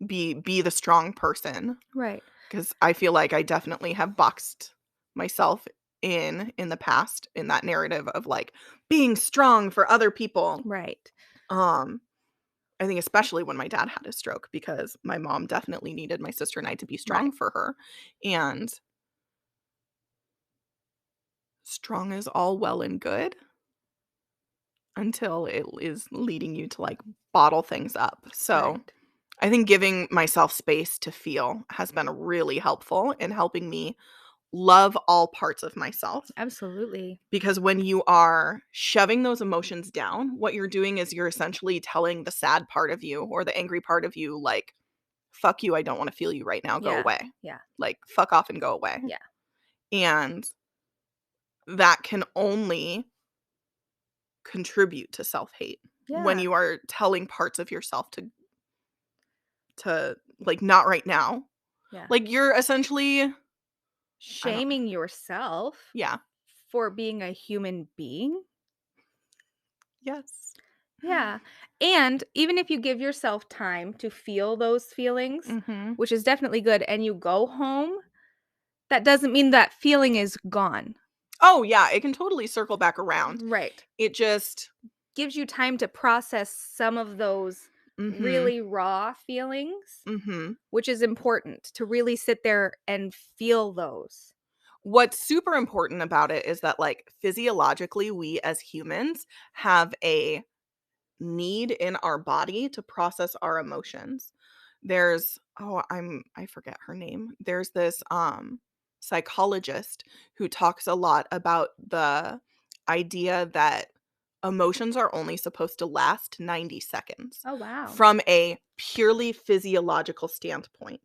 [SPEAKER 1] be the strong person.
[SPEAKER 2] Right.
[SPEAKER 1] 'Cause I feel like I definitely have boxed myself in the past in that narrative of, like, being strong for other people.
[SPEAKER 2] Right.
[SPEAKER 1] Um, I think especially when my dad had his stroke because my mom definitely needed my sister and I to be
[SPEAKER 2] Right.
[SPEAKER 1] strong for her, and strong is all well and good until it is leading you to, like, bottle things up. So,
[SPEAKER 2] Right.
[SPEAKER 1] I think giving myself space to feel has been really helpful in helping me love all parts of myself.
[SPEAKER 2] Absolutely.
[SPEAKER 1] Because when you are shoving those emotions down, what you're doing is you're essentially telling the sad part of you or the angry part of you, like, "Fuck you, I don't wanna feel you right now, go
[SPEAKER 2] Yeah.
[SPEAKER 1] away."
[SPEAKER 2] Yeah.
[SPEAKER 1] Like, "Fuck off and go away."
[SPEAKER 2] Yeah.
[SPEAKER 1] And that can only contribute to self-hate when
[SPEAKER 2] Yeah.
[SPEAKER 1] you are telling parts of yourself to, like, "Not right now."
[SPEAKER 2] Yeah.
[SPEAKER 1] Like, you're essentially I don't
[SPEAKER 2] Shaming yourself
[SPEAKER 1] yeah.
[SPEAKER 2] for being a human being?
[SPEAKER 1] Yes.
[SPEAKER 2] Yeah. And even if you give yourself time to feel those feelings,
[SPEAKER 1] Mhm.
[SPEAKER 2] which is definitely good, and you go home, that doesn't mean that feeling is gone.
[SPEAKER 1] Oh, yeah, it can totally circle back around.
[SPEAKER 2] Right.
[SPEAKER 1] It just
[SPEAKER 2] Gives you time to process some of those
[SPEAKER 1] mhm.
[SPEAKER 2] really raw feelings,
[SPEAKER 1] Mhm.
[SPEAKER 2] which is important to really sit there and feel those.
[SPEAKER 1] What's super important about it is that, like, physiologically, we as humans have a need in our body to process our emotions. There's I forget her name. There's this psychologist who talks a lot about the idea that emotions are only supposed to last 90 seconds
[SPEAKER 2] Oh, wow.
[SPEAKER 1] from a purely physiological standpoint.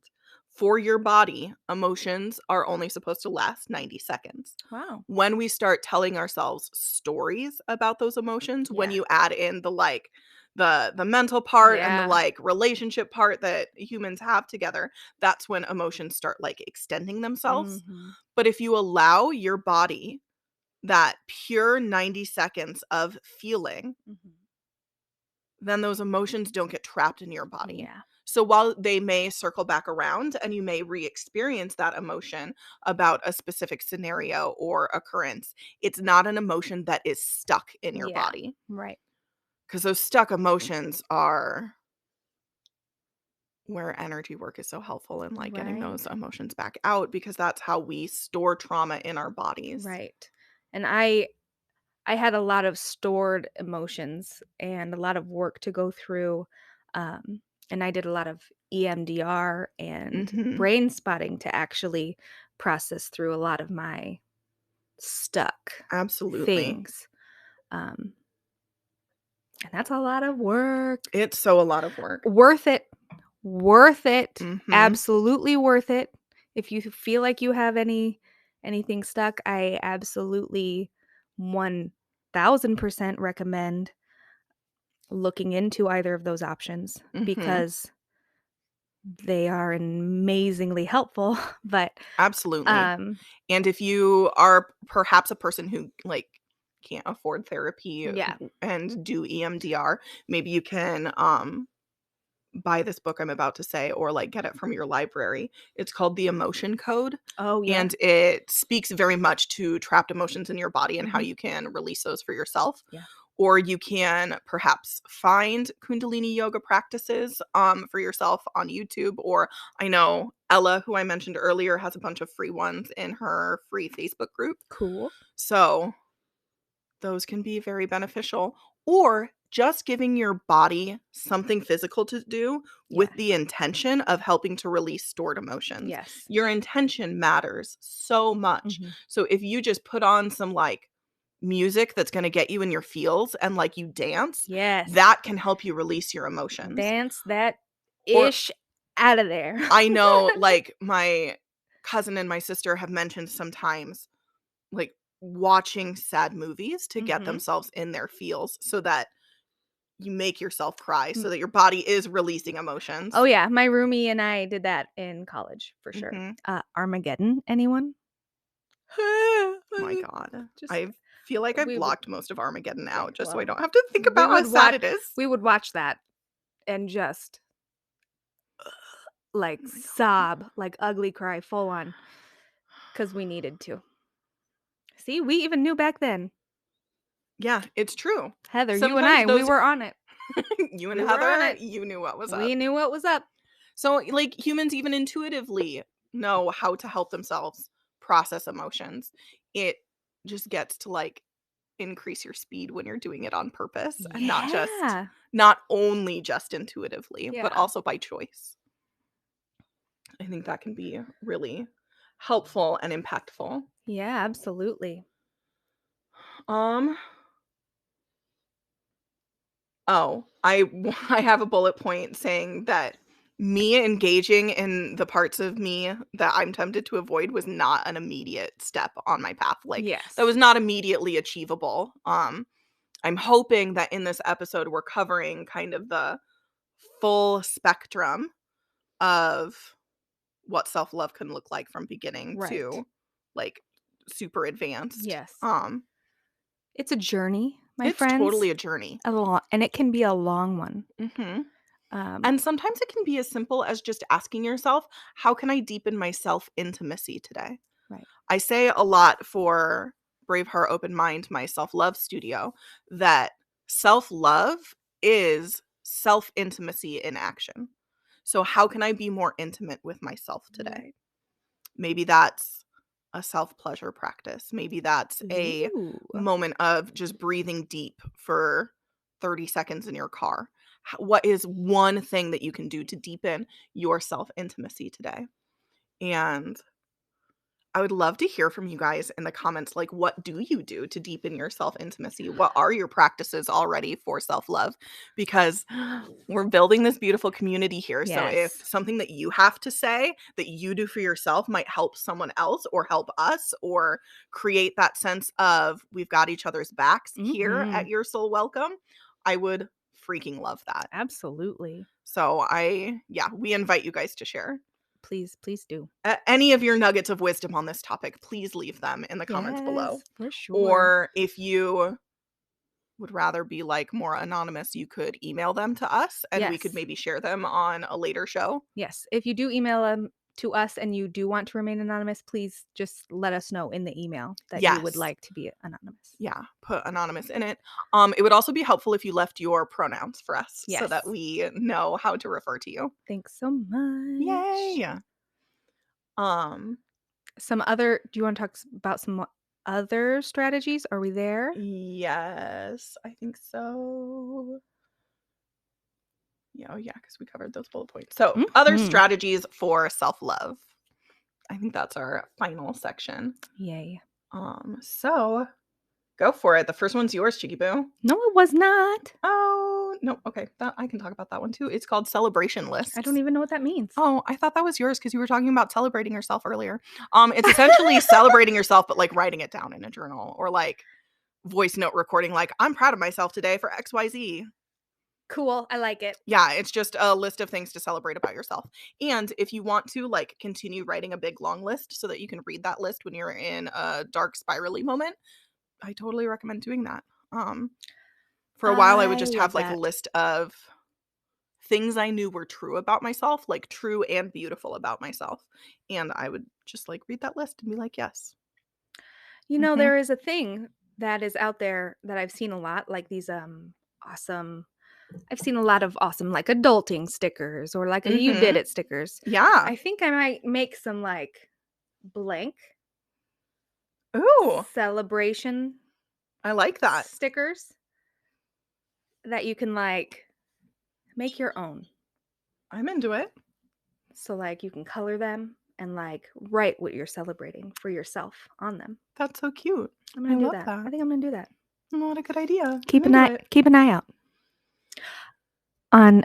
[SPEAKER 1] For your body, emotions are only supposed to last 90 seconds.
[SPEAKER 2] Wow.
[SPEAKER 1] When we start telling ourselves stories about those emotions, when
[SPEAKER 2] Yeah.
[SPEAKER 1] you add in the, like, the mental part and the,
[SPEAKER 2] Yeah.
[SPEAKER 1] like, relationship part that humans have together, that's when emotions start, like, extending themselves.
[SPEAKER 2] Mhm.
[SPEAKER 1] But if you allow your body that pure 90 seconds of feeling,
[SPEAKER 2] Mhm.
[SPEAKER 1] then those emotions don't get trapped in your body.
[SPEAKER 2] Yeah.
[SPEAKER 1] So while they may circle back around and you may re-experience that emotion about a specific scenario or occurrence, it's not an emotion that is stuck in your
[SPEAKER 2] Yeah.
[SPEAKER 1] body.
[SPEAKER 2] Because
[SPEAKER 1] Because those stuck emotions are where energy work is so helpful in, like, getting
[SPEAKER 2] right.
[SPEAKER 1] those emotions back out because that's how we store trauma in our bodies.
[SPEAKER 2] Right. And I had a lot of stored emotions and a lot of work to go through. Um, and I did a lot of EMDR and
[SPEAKER 1] Mhm.
[SPEAKER 2] brain spotting to actually process through a lot of my stuck
[SPEAKER 1] Absolutely.
[SPEAKER 2] things. Um, and that's a lot of work.
[SPEAKER 1] It's so a lot of work.
[SPEAKER 2] Worth it. Worth it.
[SPEAKER 1] Mhm.
[SPEAKER 2] Absolutely worth it. If you feel like you have anything stuck, I absolutely 1000% recommend looking into either of those options
[SPEAKER 1] Mhm.
[SPEAKER 2] because they are amazingly helpful. But
[SPEAKER 1] Absolutely.
[SPEAKER 2] um
[SPEAKER 1] And if you are perhaps a person who, like, can't afford therapy
[SPEAKER 2] yeah.
[SPEAKER 1] and do EMDR, maybe you can, buy this book I'm about to say or, like, get it from your library. It's called The Emotion Code,
[SPEAKER 2] Oh yeah.
[SPEAKER 1] and it speaks very much to trapped emotions in your body and how
[SPEAKER 2] Mhm.
[SPEAKER 1] you can release those for yourself.
[SPEAKER 2] Yeah.
[SPEAKER 1] Or you can perhaps find Kundalini yoga practices, for yourself on YouTube, or I know Ella, who I mentioned earlier, has a bunch of free ones in her free Facebook group.
[SPEAKER 2] Cool.
[SPEAKER 1] So those can be very beneficial. Or just giving your body something physical to do with
[SPEAKER 2] Yes.
[SPEAKER 1] the intention of helping to release stored emotions.
[SPEAKER 2] Yes.
[SPEAKER 1] Your intention matters so much.
[SPEAKER 2] Mhm.
[SPEAKER 1] So if you just put on some, like, music that's gonna get you in your feels and, like, you dance,
[SPEAKER 2] Yes.
[SPEAKER 1] that can help you release your emotions.
[SPEAKER 2] Dance that
[SPEAKER 1] Or
[SPEAKER 2] ish out of there.
[SPEAKER 1] I know, like, my cousin and my sister have mentioned sometimes, like, watching sad movies to get
[SPEAKER 2] Mhm.
[SPEAKER 1] themselves in their feels so that you make yourself cry,
[SPEAKER 2] Mm.
[SPEAKER 1] so that your body is releasing
[SPEAKER 2] Oh,
[SPEAKER 1] emotions.
[SPEAKER 2] yeah, my roomie and I did that in college for sure.
[SPEAKER 1] Mhm.
[SPEAKER 2] Armageddon, anyone?
[SPEAKER 1] My god.
[SPEAKER 2] Just
[SPEAKER 1] I feel like I've
[SPEAKER 2] we would
[SPEAKER 1] blocked most of Armageddon
[SPEAKER 2] yeah,
[SPEAKER 1] out just so I
[SPEAKER 2] well,
[SPEAKER 1] don't have to think
[SPEAKER 2] we
[SPEAKER 1] about how
[SPEAKER 2] would
[SPEAKER 1] sad
[SPEAKER 2] watch
[SPEAKER 1] it is.
[SPEAKER 2] we would watch that and just, like,
[SPEAKER 1] Oh my god.
[SPEAKER 2] sob, like, ugly cry, full on, because we needed to. See, we even knew back then.
[SPEAKER 1] Yeah, it's true.
[SPEAKER 2] Heather, you and
[SPEAKER 1] Sometimes
[SPEAKER 2] I, we
[SPEAKER 1] those
[SPEAKER 2] were on it.
[SPEAKER 1] you and
[SPEAKER 2] We were on
[SPEAKER 1] Heather,
[SPEAKER 2] it.
[SPEAKER 1] you knew what was
[SPEAKER 2] We
[SPEAKER 1] up.
[SPEAKER 2] knew what was up.
[SPEAKER 1] So, like, humans even intuitively know how to help themselves process emotions. It just gets to, like, increase your speed when you're doing it on purpose and
[SPEAKER 2] Yeah.
[SPEAKER 1] not only just intuitively, but
[SPEAKER 2] Yeah.
[SPEAKER 1] also by choice. I think that can be really helpful and impactful.
[SPEAKER 2] Yeah, absolutely.
[SPEAKER 1] Um, oh, I have a bullet point saying that me engaging in the parts of me that I'm tempted to avoid was not an immediate step on my path. Like, that
[SPEAKER 2] Yes.
[SPEAKER 1] was not immediately achievable. I'm hoping that in this episode we're covering kind of the full spectrum of what self-love can look like from beginning
[SPEAKER 2] Right.
[SPEAKER 1] to, like, super advanced.
[SPEAKER 2] Yes. It's a journey, my
[SPEAKER 1] It's totally
[SPEAKER 2] friends,
[SPEAKER 1] a journey.
[SPEAKER 2] and it can be a long one.
[SPEAKER 1] Mhm.
[SPEAKER 2] Um,
[SPEAKER 1] And sometimes it can be as simple as just asking yourself, "How can I deepen my self-intimacy today?"
[SPEAKER 2] right.
[SPEAKER 1] I say a lot for Brave Heart Open Mind, my self-love studio, that self-love is self-intimacy in action. So how can I be more intimate with myself today?
[SPEAKER 2] Right.
[SPEAKER 1] Maybe that's a self-pleasure practice. Maybe that's a
[SPEAKER 2] Ooh.
[SPEAKER 1] moment of just breathing deep for 30 seconds in your car. What is one thing that you can do to deepen your self-intimacy today? And I would love to hear from you guys in the comments, like, what do you do to deepen your self-intimacy? What are your practices already for self-love? Because we're building this beautiful community here. So if
[SPEAKER 2] Yes.
[SPEAKER 1] something that you have to say that you do for yourself might help someone else or help us or create that sense of we've got each other's backs here at
[SPEAKER 2] Mhm.
[SPEAKER 1] Your Soul Welcome, I would freaking love that.
[SPEAKER 2] Absolutely.
[SPEAKER 1] So we invite you guys to share.
[SPEAKER 2] Please, please do.
[SPEAKER 1] Any of your nuggets of wisdom on this topic, please leave them in the comments below.
[SPEAKER 2] Yes, for sure.
[SPEAKER 1] Or if you would rather be, like, more anonymous, you could email them to us, and we could
[SPEAKER 2] Yes.
[SPEAKER 1] maybe share them on a later show.
[SPEAKER 2] Yes. If you do email them to us and you do want to remain anonymous, please just let us know in the email that you would
[SPEAKER 1] Yes.
[SPEAKER 2] like to be anonymous.
[SPEAKER 1] Yeah, put anonymous in it. It would also be helpful if you left your pronouns for us so that
[SPEAKER 2] Yes.
[SPEAKER 1] we know how to refer to you.
[SPEAKER 2] Thanks so much.
[SPEAKER 1] Yay! Um,
[SPEAKER 2] Do you want to talk about some other strategies? Are we there?
[SPEAKER 1] yes, I think so. Yeah, oh yeah, because we covered those bullet points. So, other
[SPEAKER 2] Mhm.
[SPEAKER 1] strategies for self-love. I think that's our final section.
[SPEAKER 2] Yay.
[SPEAKER 1] So go for it. The first one's yours, Cheeky Boo.
[SPEAKER 2] No, it was not.
[SPEAKER 1] Oh, no, okay. That I can talk about that one too. It's called celebration
[SPEAKER 2] I don't
[SPEAKER 1] lists.
[SPEAKER 2] even know what that means.
[SPEAKER 1] Oh, I thought that was yours because you were talking about celebrating yourself earlier. It's essentially celebrating yourself, but like writing it down in a journal or like voice note recording, like, I'm proud of myself today for XYZ.
[SPEAKER 2] Cool. I like it.
[SPEAKER 1] Yeah, it's just a list of things to celebrate about yourself. And if you want to, like, continue writing a big long list so that you can read that list when you're in a dark spirally moment, I totally recommend doing that. For a while I would
[SPEAKER 2] I
[SPEAKER 1] just
[SPEAKER 2] love
[SPEAKER 1] have like a
[SPEAKER 2] that.
[SPEAKER 1] list of things I knew were true about myself, like true and beautiful about myself. And I would just like read that list and be like, yes. Mhm.
[SPEAKER 2] There is a thing that is out there that I've seen a lot, like these awesome I've seen a lot of awesome like adulting stickers or like a you did
[SPEAKER 1] Mhm.
[SPEAKER 2] it stickers.
[SPEAKER 1] Yeah.
[SPEAKER 2] I think I might make some like blank
[SPEAKER 1] Ooh,
[SPEAKER 2] celebration
[SPEAKER 1] I like that.
[SPEAKER 2] stickers that you can like make your own.
[SPEAKER 1] I'm into it.
[SPEAKER 2] So like you can color them and like write what you're celebrating for yourself on them.
[SPEAKER 1] That's so cute.
[SPEAKER 2] I'm
[SPEAKER 1] I
[SPEAKER 2] gonna do
[SPEAKER 1] love
[SPEAKER 2] that.
[SPEAKER 1] that.
[SPEAKER 2] I think I'm gonna do that.
[SPEAKER 1] What a good idea.
[SPEAKER 2] Keep
[SPEAKER 1] I'm
[SPEAKER 2] an
[SPEAKER 1] into
[SPEAKER 2] eye
[SPEAKER 1] it.
[SPEAKER 2] keep an eye out on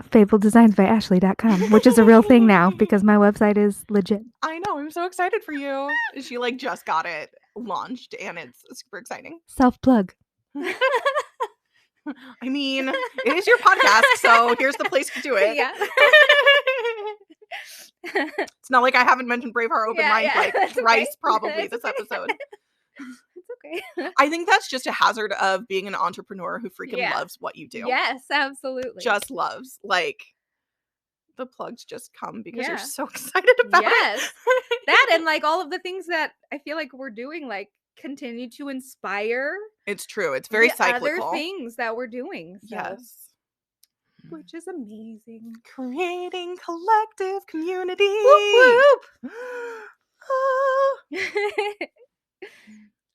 [SPEAKER 2] fableddesignsbyashley.com, which is a real thing now because my website is legit.
[SPEAKER 1] I know. I'm so excited for you. She like just got it launched and it's super exciting.
[SPEAKER 2] Self-plug.
[SPEAKER 1] I mean, it is your podcast, so here's the place to do it.
[SPEAKER 2] Yeah.
[SPEAKER 1] It's not like I haven't mentioned Braveheart Open Mind like thrice probably this episode.
[SPEAKER 2] It's okay.
[SPEAKER 1] I think that's just a hazard of being an entrepreneur who freaking loves what you do.
[SPEAKER 2] Yes, absolutely.
[SPEAKER 1] Just loves. Like, the plugs just come because you're
[SPEAKER 2] Yeah.
[SPEAKER 1] so excited about
[SPEAKER 2] Yes.
[SPEAKER 1] it.
[SPEAKER 2] That and like all of the things that I feel like we're doing like continue to inspire
[SPEAKER 1] It's true. It's very
[SPEAKER 2] the
[SPEAKER 1] cyclical.
[SPEAKER 2] other things that we're doing. So,
[SPEAKER 1] Yes.
[SPEAKER 2] which is amazing.
[SPEAKER 1] Creating collective community.
[SPEAKER 2] Whoop, whoop.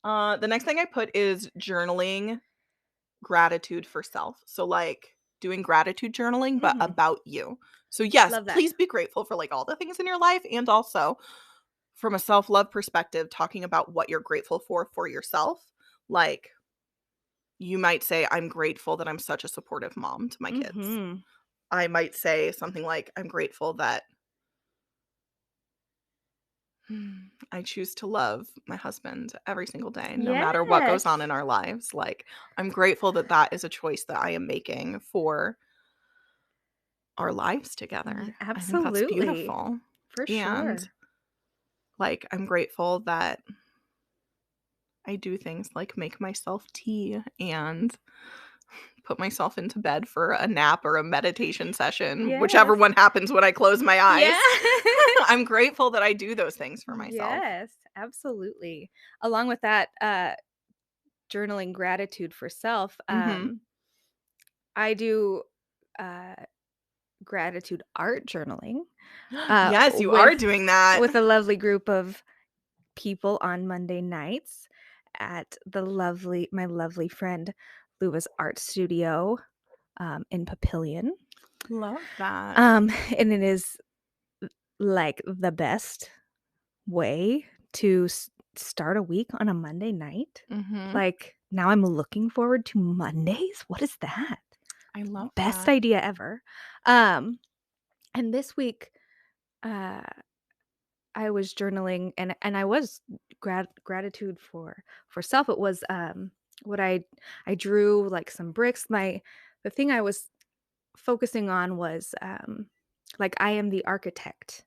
[SPEAKER 1] The next thing I put is journaling gratitude for self. So like doing gratitude journaling, but about you. So yes,
[SPEAKER 2] Love that.
[SPEAKER 1] please be grateful for like all the things in your life, and also from a self-love perspective, talking about what you're grateful for yourself. Like, you might say, I'm grateful that I'm such a supportive mom to my kids. I might say something like, I'm grateful that I choose to love my husband every single day, no matter what goes on in our lives. Like, I'm grateful that that is a choice that I am making for our lives together.
[SPEAKER 2] Absolutely.
[SPEAKER 1] I think that's beautiful.
[SPEAKER 2] For
[SPEAKER 1] And
[SPEAKER 2] sure.
[SPEAKER 1] like, I'm grateful that I do things like make myself tea and put myself into bed for a nap or a meditation session, whichever one happens when I close my eyes.
[SPEAKER 2] Yeah.
[SPEAKER 1] I'm grateful that I do those things for myself.
[SPEAKER 2] Yes, absolutely. Along with that, journaling gratitude for self, I do gratitude art journaling.
[SPEAKER 1] Yes, you are doing that.
[SPEAKER 2] With a lovely group of people on Monday nights at my lovely friend Lua's art studio in Papillion.
[SPEAKER 1] Love that.
[SPEAKER 2] And it is like the best way to start a week on a Monday night. Like, now I'm looking forward to Mondays. What is that?
[SPEAKER 1] I love
[SPEAKER 2] Best
[SPEAKER 1] that.
[SPEAKER 2] idea ever. And this week, I was journaling and I was gratitude for self. It was what I drew like some bricks. The thing I was focusing on was like I am the architect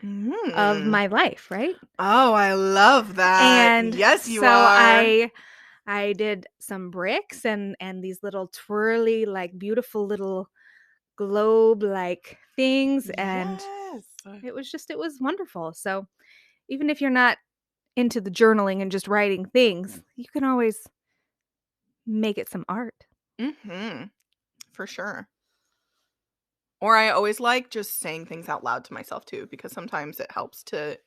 [SPEAKER 2] of my life, right?
[SPEAKER 1] Oh, I love that.
[SPEAKER 2] And
[SPEAKER 1] yes, you
[SPEAKER 2] so
[SPEAKER 1] are.
[SPEAKER 2] I did some bricks and these little twirly, like beautiful little globe like things. And it was wonderful. So even if you're not into the journaling and just writing things, you can always make it some art.
[SPEAKER 1] For sure. Or I always like just saying things out loud to myself too, because sometimes it helps to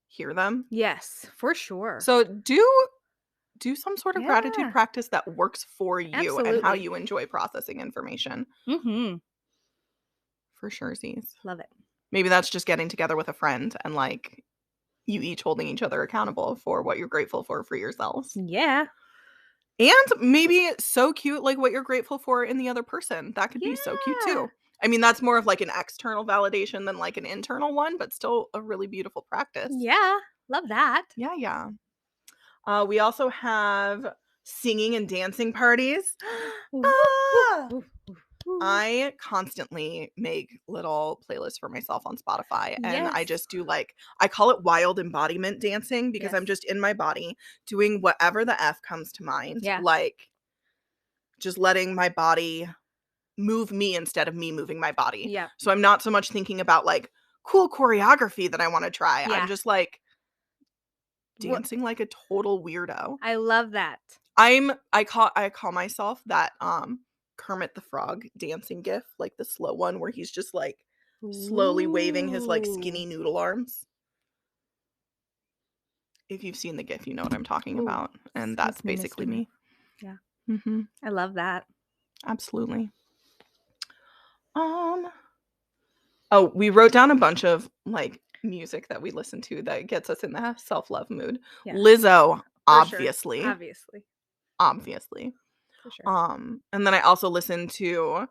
[SPEAKER 1] hear them.
[SPEAKER 2] Yes, for sure.
[SPEAKER 1] So do some sort of gratitude practice that works for you and how you enjoy processing information. For sure, Z's.
[SPEAKER 2] Love it.
[SPEAKER 1] Maybe that's just getting together with a friend and like you each holding each other accountable for what you're grateful for yourselves.
[SPEAKER 2] Yeah.
[SPEAKER 1] And maybe so cute, like what you're grateful for in the other person. That could be so cute too. I mean, that's more of like an external validation than like an internal one, but still a really beautiful practice.
[SPEAKER 2] Yeah. Love that.
[SPEAKER 1] Yeah. We also have singing and dancing parties. I constantly make little playlists for myself on Spotify, and I just do like, I call it wild embodiment dancing because I'm just in my body doing whatever the F comes to mind. Like, just letting my body move me instead of me moving my body.
[SPEAKER 2] Yeah.
[SPEAKER 1] So I'm not so much thinking about like cool choreography that I want to try. I'm just like dancing like a total weirdo.
[SPEAKER 2] I love that.
[SPEAKER 1] I call myself that Kermit the Frog dancing gif, like the slow one where he's just like slowly waving his like skinny noodle arms. If you've seen the gif, you know what I'm talking about. And that's basically me.
[SPEAKER 2] Yeah. I love that.
[SPEAKER 1] Absolutely. Oh, we wrote down a bunch of like music that we listen to that gets us in the self-love mood.
[SPEAKER 2] Yeah.
[SPEAKER 1] Lizzo,
[SPEAKER 2] For sure.
[SPEAKER 1] obviously.
[SPEAKER 2] Obviously. For sure.
[SPEAKER 1] And then I also listen to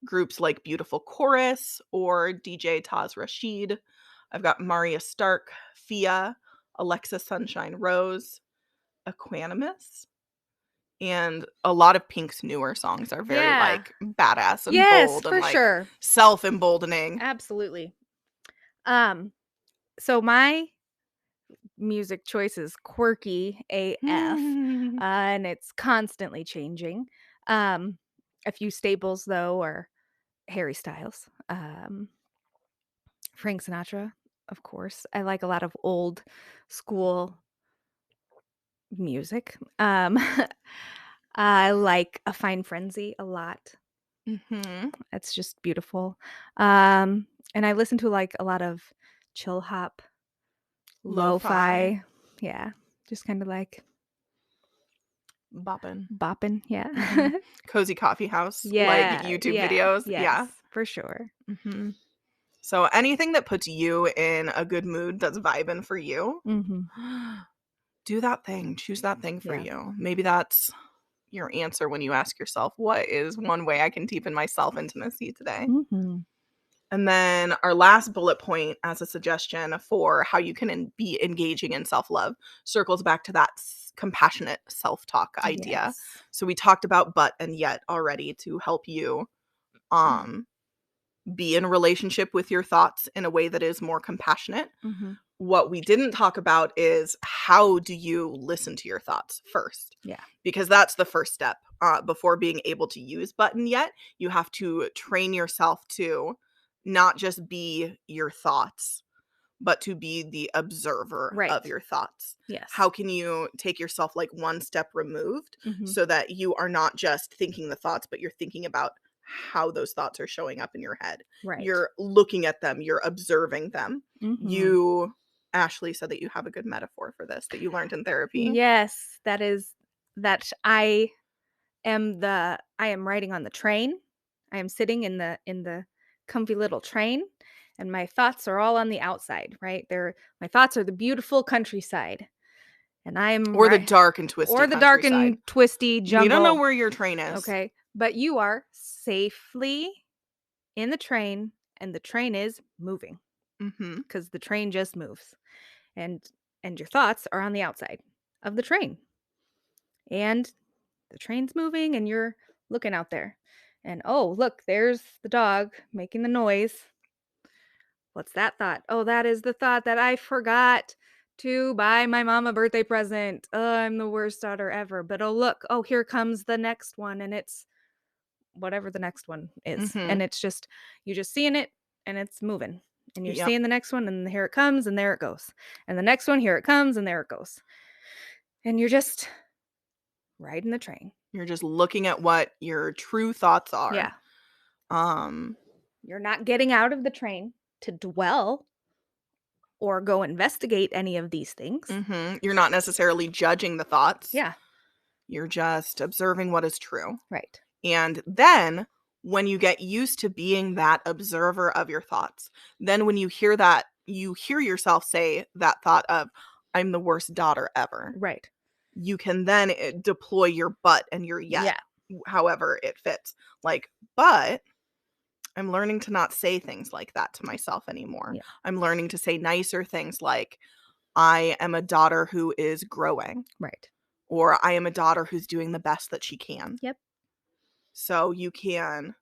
[SPEAKER 1] groups like Beautiful Chorus or DJ Taz Rashid. I've got Maria Stark, Fia, Alexa Sunshine Rose, Equanimous, and a lot of Pink's newer songs are very
[SPEAKER 2] Yeah.
[SPEAKER 1] like badass and
[SPEAKER 2] Yes,
[SPEAKER 1] bold
[SPEAKER 2] for
[SPEAKER 1] and like
[SPEAKER 2] sure.
[SPEAKER 1] self-emboldening.
[SPEAKER 2] Absolutely. So my music choice is quirky AF, and it's constantly changing. A few staples though are Harry Styles, Frank Sinatra, of course. I like a lot of old school music. I like A Fine Frenzy a lot.
[SPEAKER 1] Mhm.
[SPEAKER 2] It's just beautiful. And I listen to like a lot of chill hop,
[SPEAKER 1] Lo-fi.
[SPEAKER 2] lo-fi. Yeah, just kind of like
[SPEAKER 1] Boppin'.
[SPEAKER 2] bopping. Yeah.
[SPEAKER 1] Mhm. Cozy coffee house, like
[SPEAKER 2] Yeah.
[SPEAKER 1] YouTube
[SPEAKER 2] Yeah.
[SPEAKER 1] videos.
[SPEAKER 2] Yes,
[SPEAKER 1] Yeah.
[SPEAKER 2] for sure.
[SPEAKER 1] Mhm. So anything that puts you in a good mood that's vibing for you, do that thing. Choose that thing for
[SPEAKER 2] Yeah.
[SPEAKER 1] you. Maybe that's your answer when you ask yourself, what is one way I can deepen my self-intimacy today? And then our last bullet point as a suggestion for how you can be engaging in self-love circles back to that compassionate self-talk idea.
[SPEAKER 2] Yes.
[SPEAKER 1] So we talked about but and yet already to help you be in a relationship with your thoughts in a way that is more compassionate. What we didn't talk about is how do you listen to your thoughts first?
[SPEAKER 2] Yeah.
[SPEAKER 1] Because that's the first step. Before being able to use but and yet, you have to train yourself to not just be your thoughts, but to be the observer of
[SPEAKER 2] Right.
[SPEAKER 1] your thoughts.
[SPEAKER 2] Yes.
[SPEAKER 1] How can you take yourself like one step removed
[SPEAKER 2] Mhm.
[SPEAKER 1] so that you are not just thinking the thoughts, but you're thinking about how those thoughts are showing up in your head.
[SPEAKER 2] Right.
[SPEAKER 1] You're looking at them, you're observing them.
[SPEAKER 2] Mhm.
[SPEAKER 1] Ashley said that you have a good metaphor for this that you learned in therapy.
[SPEAKER 2] Yes, that I am riding on the train. I am sitting in the comfy little train, and my thoughts are all on the outside, right? My thoughts are the beautiful countryside. And I'm
[SPEAKER 1] Or the
[SPEAKER 2] right
[SPEAKER 1] dark and
[SPEAKER 2] or
[SPEAKER 1] twisted
[SPEAKER 2] the dark
[SPEAKER 1] countryside.
[SPEAKER 2] and twisty
[SPEAKER 1] We don't know
[SPEAKER 2] jungle.
[SPEAKER 1] where your train is.
[SPEAKER 2] Okay. But you are safely in the train, and the train is moving
[SPEAKER 1] Mm-hmm.
[SPEAKER 2] because the train just moves. And your thoughts are on the outside of the train. And the train's moving and you're looking out there. And oh, look, there's the dog making the noise. What's that thought? Oh, that is the thought that I forgot to buy my mom a birthday present. Oh, I'm the worst daughter ever. But oh, look, oh, here comes the next one. And it's whatever the next one is.
[SPEAKER 1] Mm-hmm.
[SPEAKER 2] And it's just, you're just seeing it and it's moving. And you're
[SPEAKER 1] Yep.
[SPEAKER 2] seeing the next one and here it comes and there it goes. And the next one, here it comes and there it goes. And you're just riding the train.
[SPEAKER 1] You're just looking at what your true thoughts are.
[SPEAKER 2] Yeah.
[SPEAKER 1] Um,
[SPEAKER 2] You're not getting out of the train to dwell or go investigate any of these things.
[SPEAKER 1] You're not necessarily judging the thoughts.
[SPEAKER 2] Yeah.
[SPEAKER 1] You're just observing what is true.
[SPEAKER 2] Right.
[SPEAKER 1] And then when you get used to being that observer of your thoughts, then when you hear that, you hear yourself say that thought of, I'm the worst daughter ever.
[SPEAKER 2] Right.
[SPEAKER 1] You can then deploy your but and your yet, however it fits. Like, but I'm learning to not say things like that to myself anymore.
[SPEAKER 2] Yeah.
[SPEAKER 1] I'm learning to say nicer things like, I am a daughter who is growing.
[SPEAKER 2] Right.
[SPEAKER 1] Or I am a daughter who's doing the best that she can.
[SPEAKER 2] Yep.
[SPEAKER 1] So you can,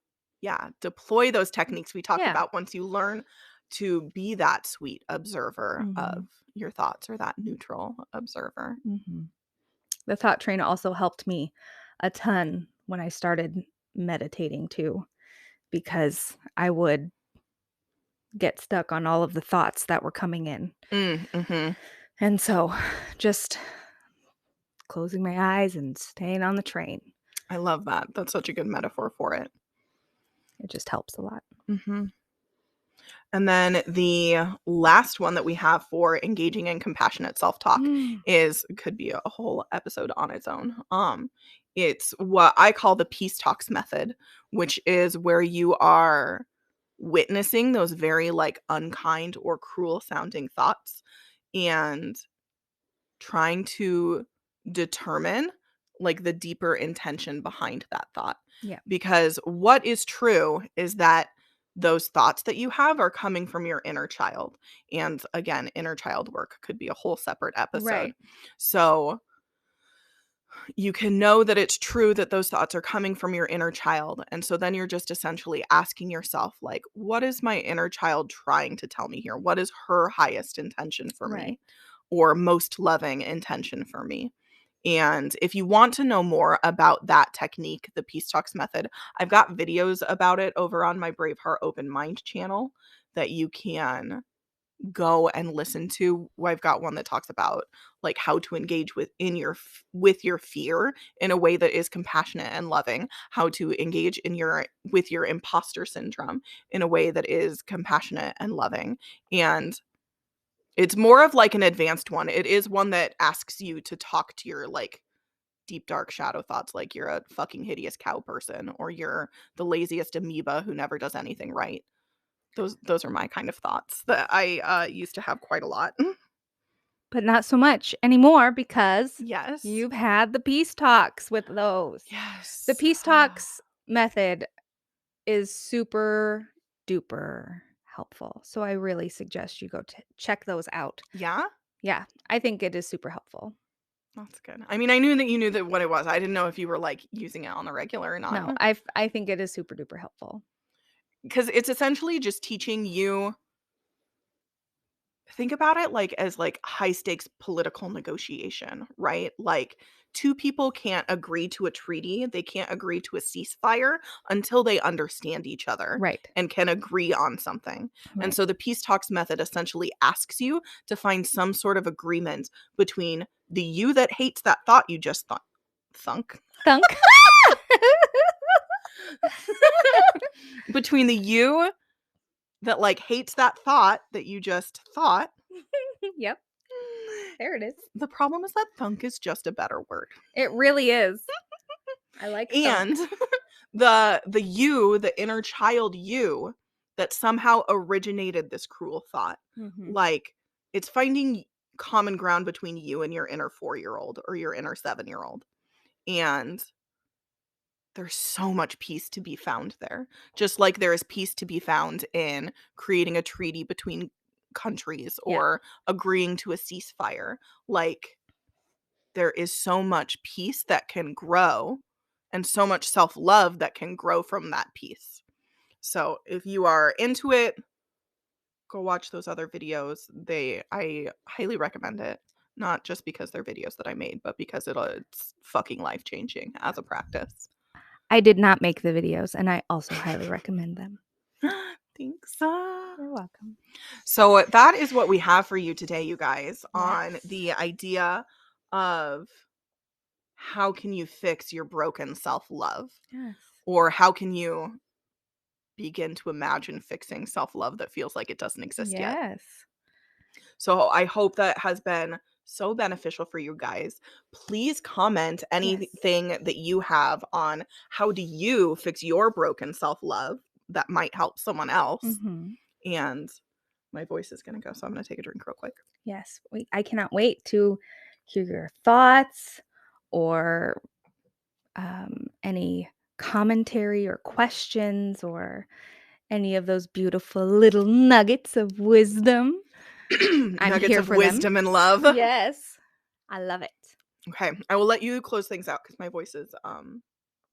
[SPEAKER 1] deploy those techniques we talked about once you learn to be that sweet observer of your thoughts or that neutral observer.
[SPEAKER 2] The thought train also helped me a ton when I started meditating too, because I would get stuck on all of the thoughts that were coming in. And so just closing my eyes and staying on the train.
[SPEAKER 1] I love that. That's such a good metaphor for it.
[SPEAKER 2] It just helps a lot.
[SPEAKER 1] And then the last one that we have for engaging in compassionate self-talk could be a whole episode on its own. It's what I call the peace talks method, which is where you are witnessing those very like unkind or cruel sounding thoughts and trying to determine like the deeper intention behind that thought.
[SPEAKER 2] Yeah.
[SPEAKER 1] Because what is true is that those thoughts that you have are coming from your inner child. And again, inner child work could be a whole separate episode.
[SPEAKER 2] Right.
[SPEAKER 1] So you can know that it's true that those thoughts are coming from your inner child. And so then you're just essentially asking yourself, like, what is my inner child trying to tell me here? What is her highest intention for
[SPEAKER 2] Right.
[SPEAKER 1] me or most loving intention for me? And if you want to know more about that technique, the Peace Talks method, I've got videos about it over on my Braveheart Open Mind channel that you can go and listen to. I've got one that talks about like how to engage with your fear in a way that is compassionate and loving, how to engage in your with your imposter syndrome in a way that is compassionate and loving. And it's more of like an advanced one. It is one that asks you to talk to your like deep dark shadow thoughts, like you're a fucking hideous cow person or you're the laziest amoeba who never does anything right. Those are my kind of thoughts that I used to have quite a lot.
[SPEAKER 2] But not so much anymore because
[SPEAKER 1] Yes.
[SPEAKER 2] you've had the peace talks with those. The
[SPEAKER 1] Yes.
[SPEAKER 2] peace talks method is super duper helpful. So I really suggest you go to check those out.
[SPEAKER 1] Yeah?
[SPEAKER 2] Yeah, I think it is super helpful.
[SPEAKER 1] That's good. I mean, I knew that you knew that what it was. I didn't know if you were, like, using it on the regular or not.
[SPEAKER 2] No, I think it is super duper helpful.
[SPEAKER 1] Because it's essentially just teaching you think about it, like, as, like, high stakes political negotiation, right? Like, 2 people can't agree to a treaty, they can't agree to a ceasefire until they understand each other
[SPEAKER 2] Right.
[SPEAKER 1] and can agree on something. And
[SPEAKER 2] Right.
[SPEAKER 1] so the peace talks method essentially asks you to find some sort of agreement between the you that hates that thought you just thunk
[SPEAKER 2] Thunk.
[SPEAKER 1] between the you that, like, hates that thought that you just thought.
[SPEAKER 2] Yep, there it is.
[SPEAKER 1] The problem is that thunk is just a better word.
[SPEAKER 2] It really is. I like thunk.
[SPEAKER 1] And the you, the inner child you that somehow originated this cruel thought.
[SPEAKER 2] Mhm.
[SPEAKER 1] Like, it's finding common ground between you and your inner 4-year-old or your inner 7-year-old. And there's so much peace to be found there. Just like there is peace to be found in creating a treaty between countries
[SPEAKER 2] Yeah.
[SPEAKER 1] or agreeing to a ceasefire. Like, there is so much peace that can grow and so much self-love that can grow from that peace. So, if you are into it, go watch those other videos. I highly recommend it. Not just because they're videos that I made, but because it's fucking life-changing as a practice.
[SPEAKER 2] I did not make the videos, and I also highly recommend them.
[SPEAKER 1] Thanks.
[SPEAKER 2] You're welcome.
[SPEAKER 1] So that is what we have for you today, you guys, on
[SPEAKER 2] Yes.
[SPEAKER 1] the idea of how can you fix your broken self-love?
[SPEAKER 2] Yes.
[SPEAKER 1] Or how can you begin to imagine fixing self-love that feels like it doesn't exist yet?
[SPEAKER 2] Yes.
[SPEAKER 1] So I hope that has been so beneficial for you guys. Please comment
[SPEAKER 2] Yes.
[SPEAKER 1] anything that you have on how do you fix your broken self-love that might help someone else.
[SPEAKER 2] Mhm.
[SPEAKER 1] And my voice is going to go, so I'm going to take a drink real quick.
[SPEAKER 2] Yes. I cannot wait to hear your thoughts or any commentary or questions or any of those beautiful little nuggets of wisdom. I'm
[SPEAKER 1] Nuggets
[SPEAKER 2] here
[SPEAKER 1] of
[SPEAKER 2] for them.
[SPEAKER 1] wisdom and love.
[SPEAKER 2] Yes. I love it.
[SPEAKER 1] Okay, I will let you close things out because my voice is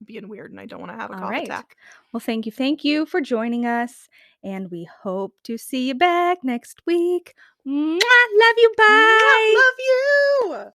[SPEAKER 1] being weird and I don't want to have a
[SPEAKER 2] All
[SPEAKER 1] cough
[SPEAKER 2] right.
[SPEAKER 1] attack.
[SPEAKER 2] Well, thank you for joining us. And we hope to see you back next week. Mwah! Love you.
[SPEAKER 1] Mwah!
[SPEAKER 2] Bye.
[SPEAKER 1] Love you.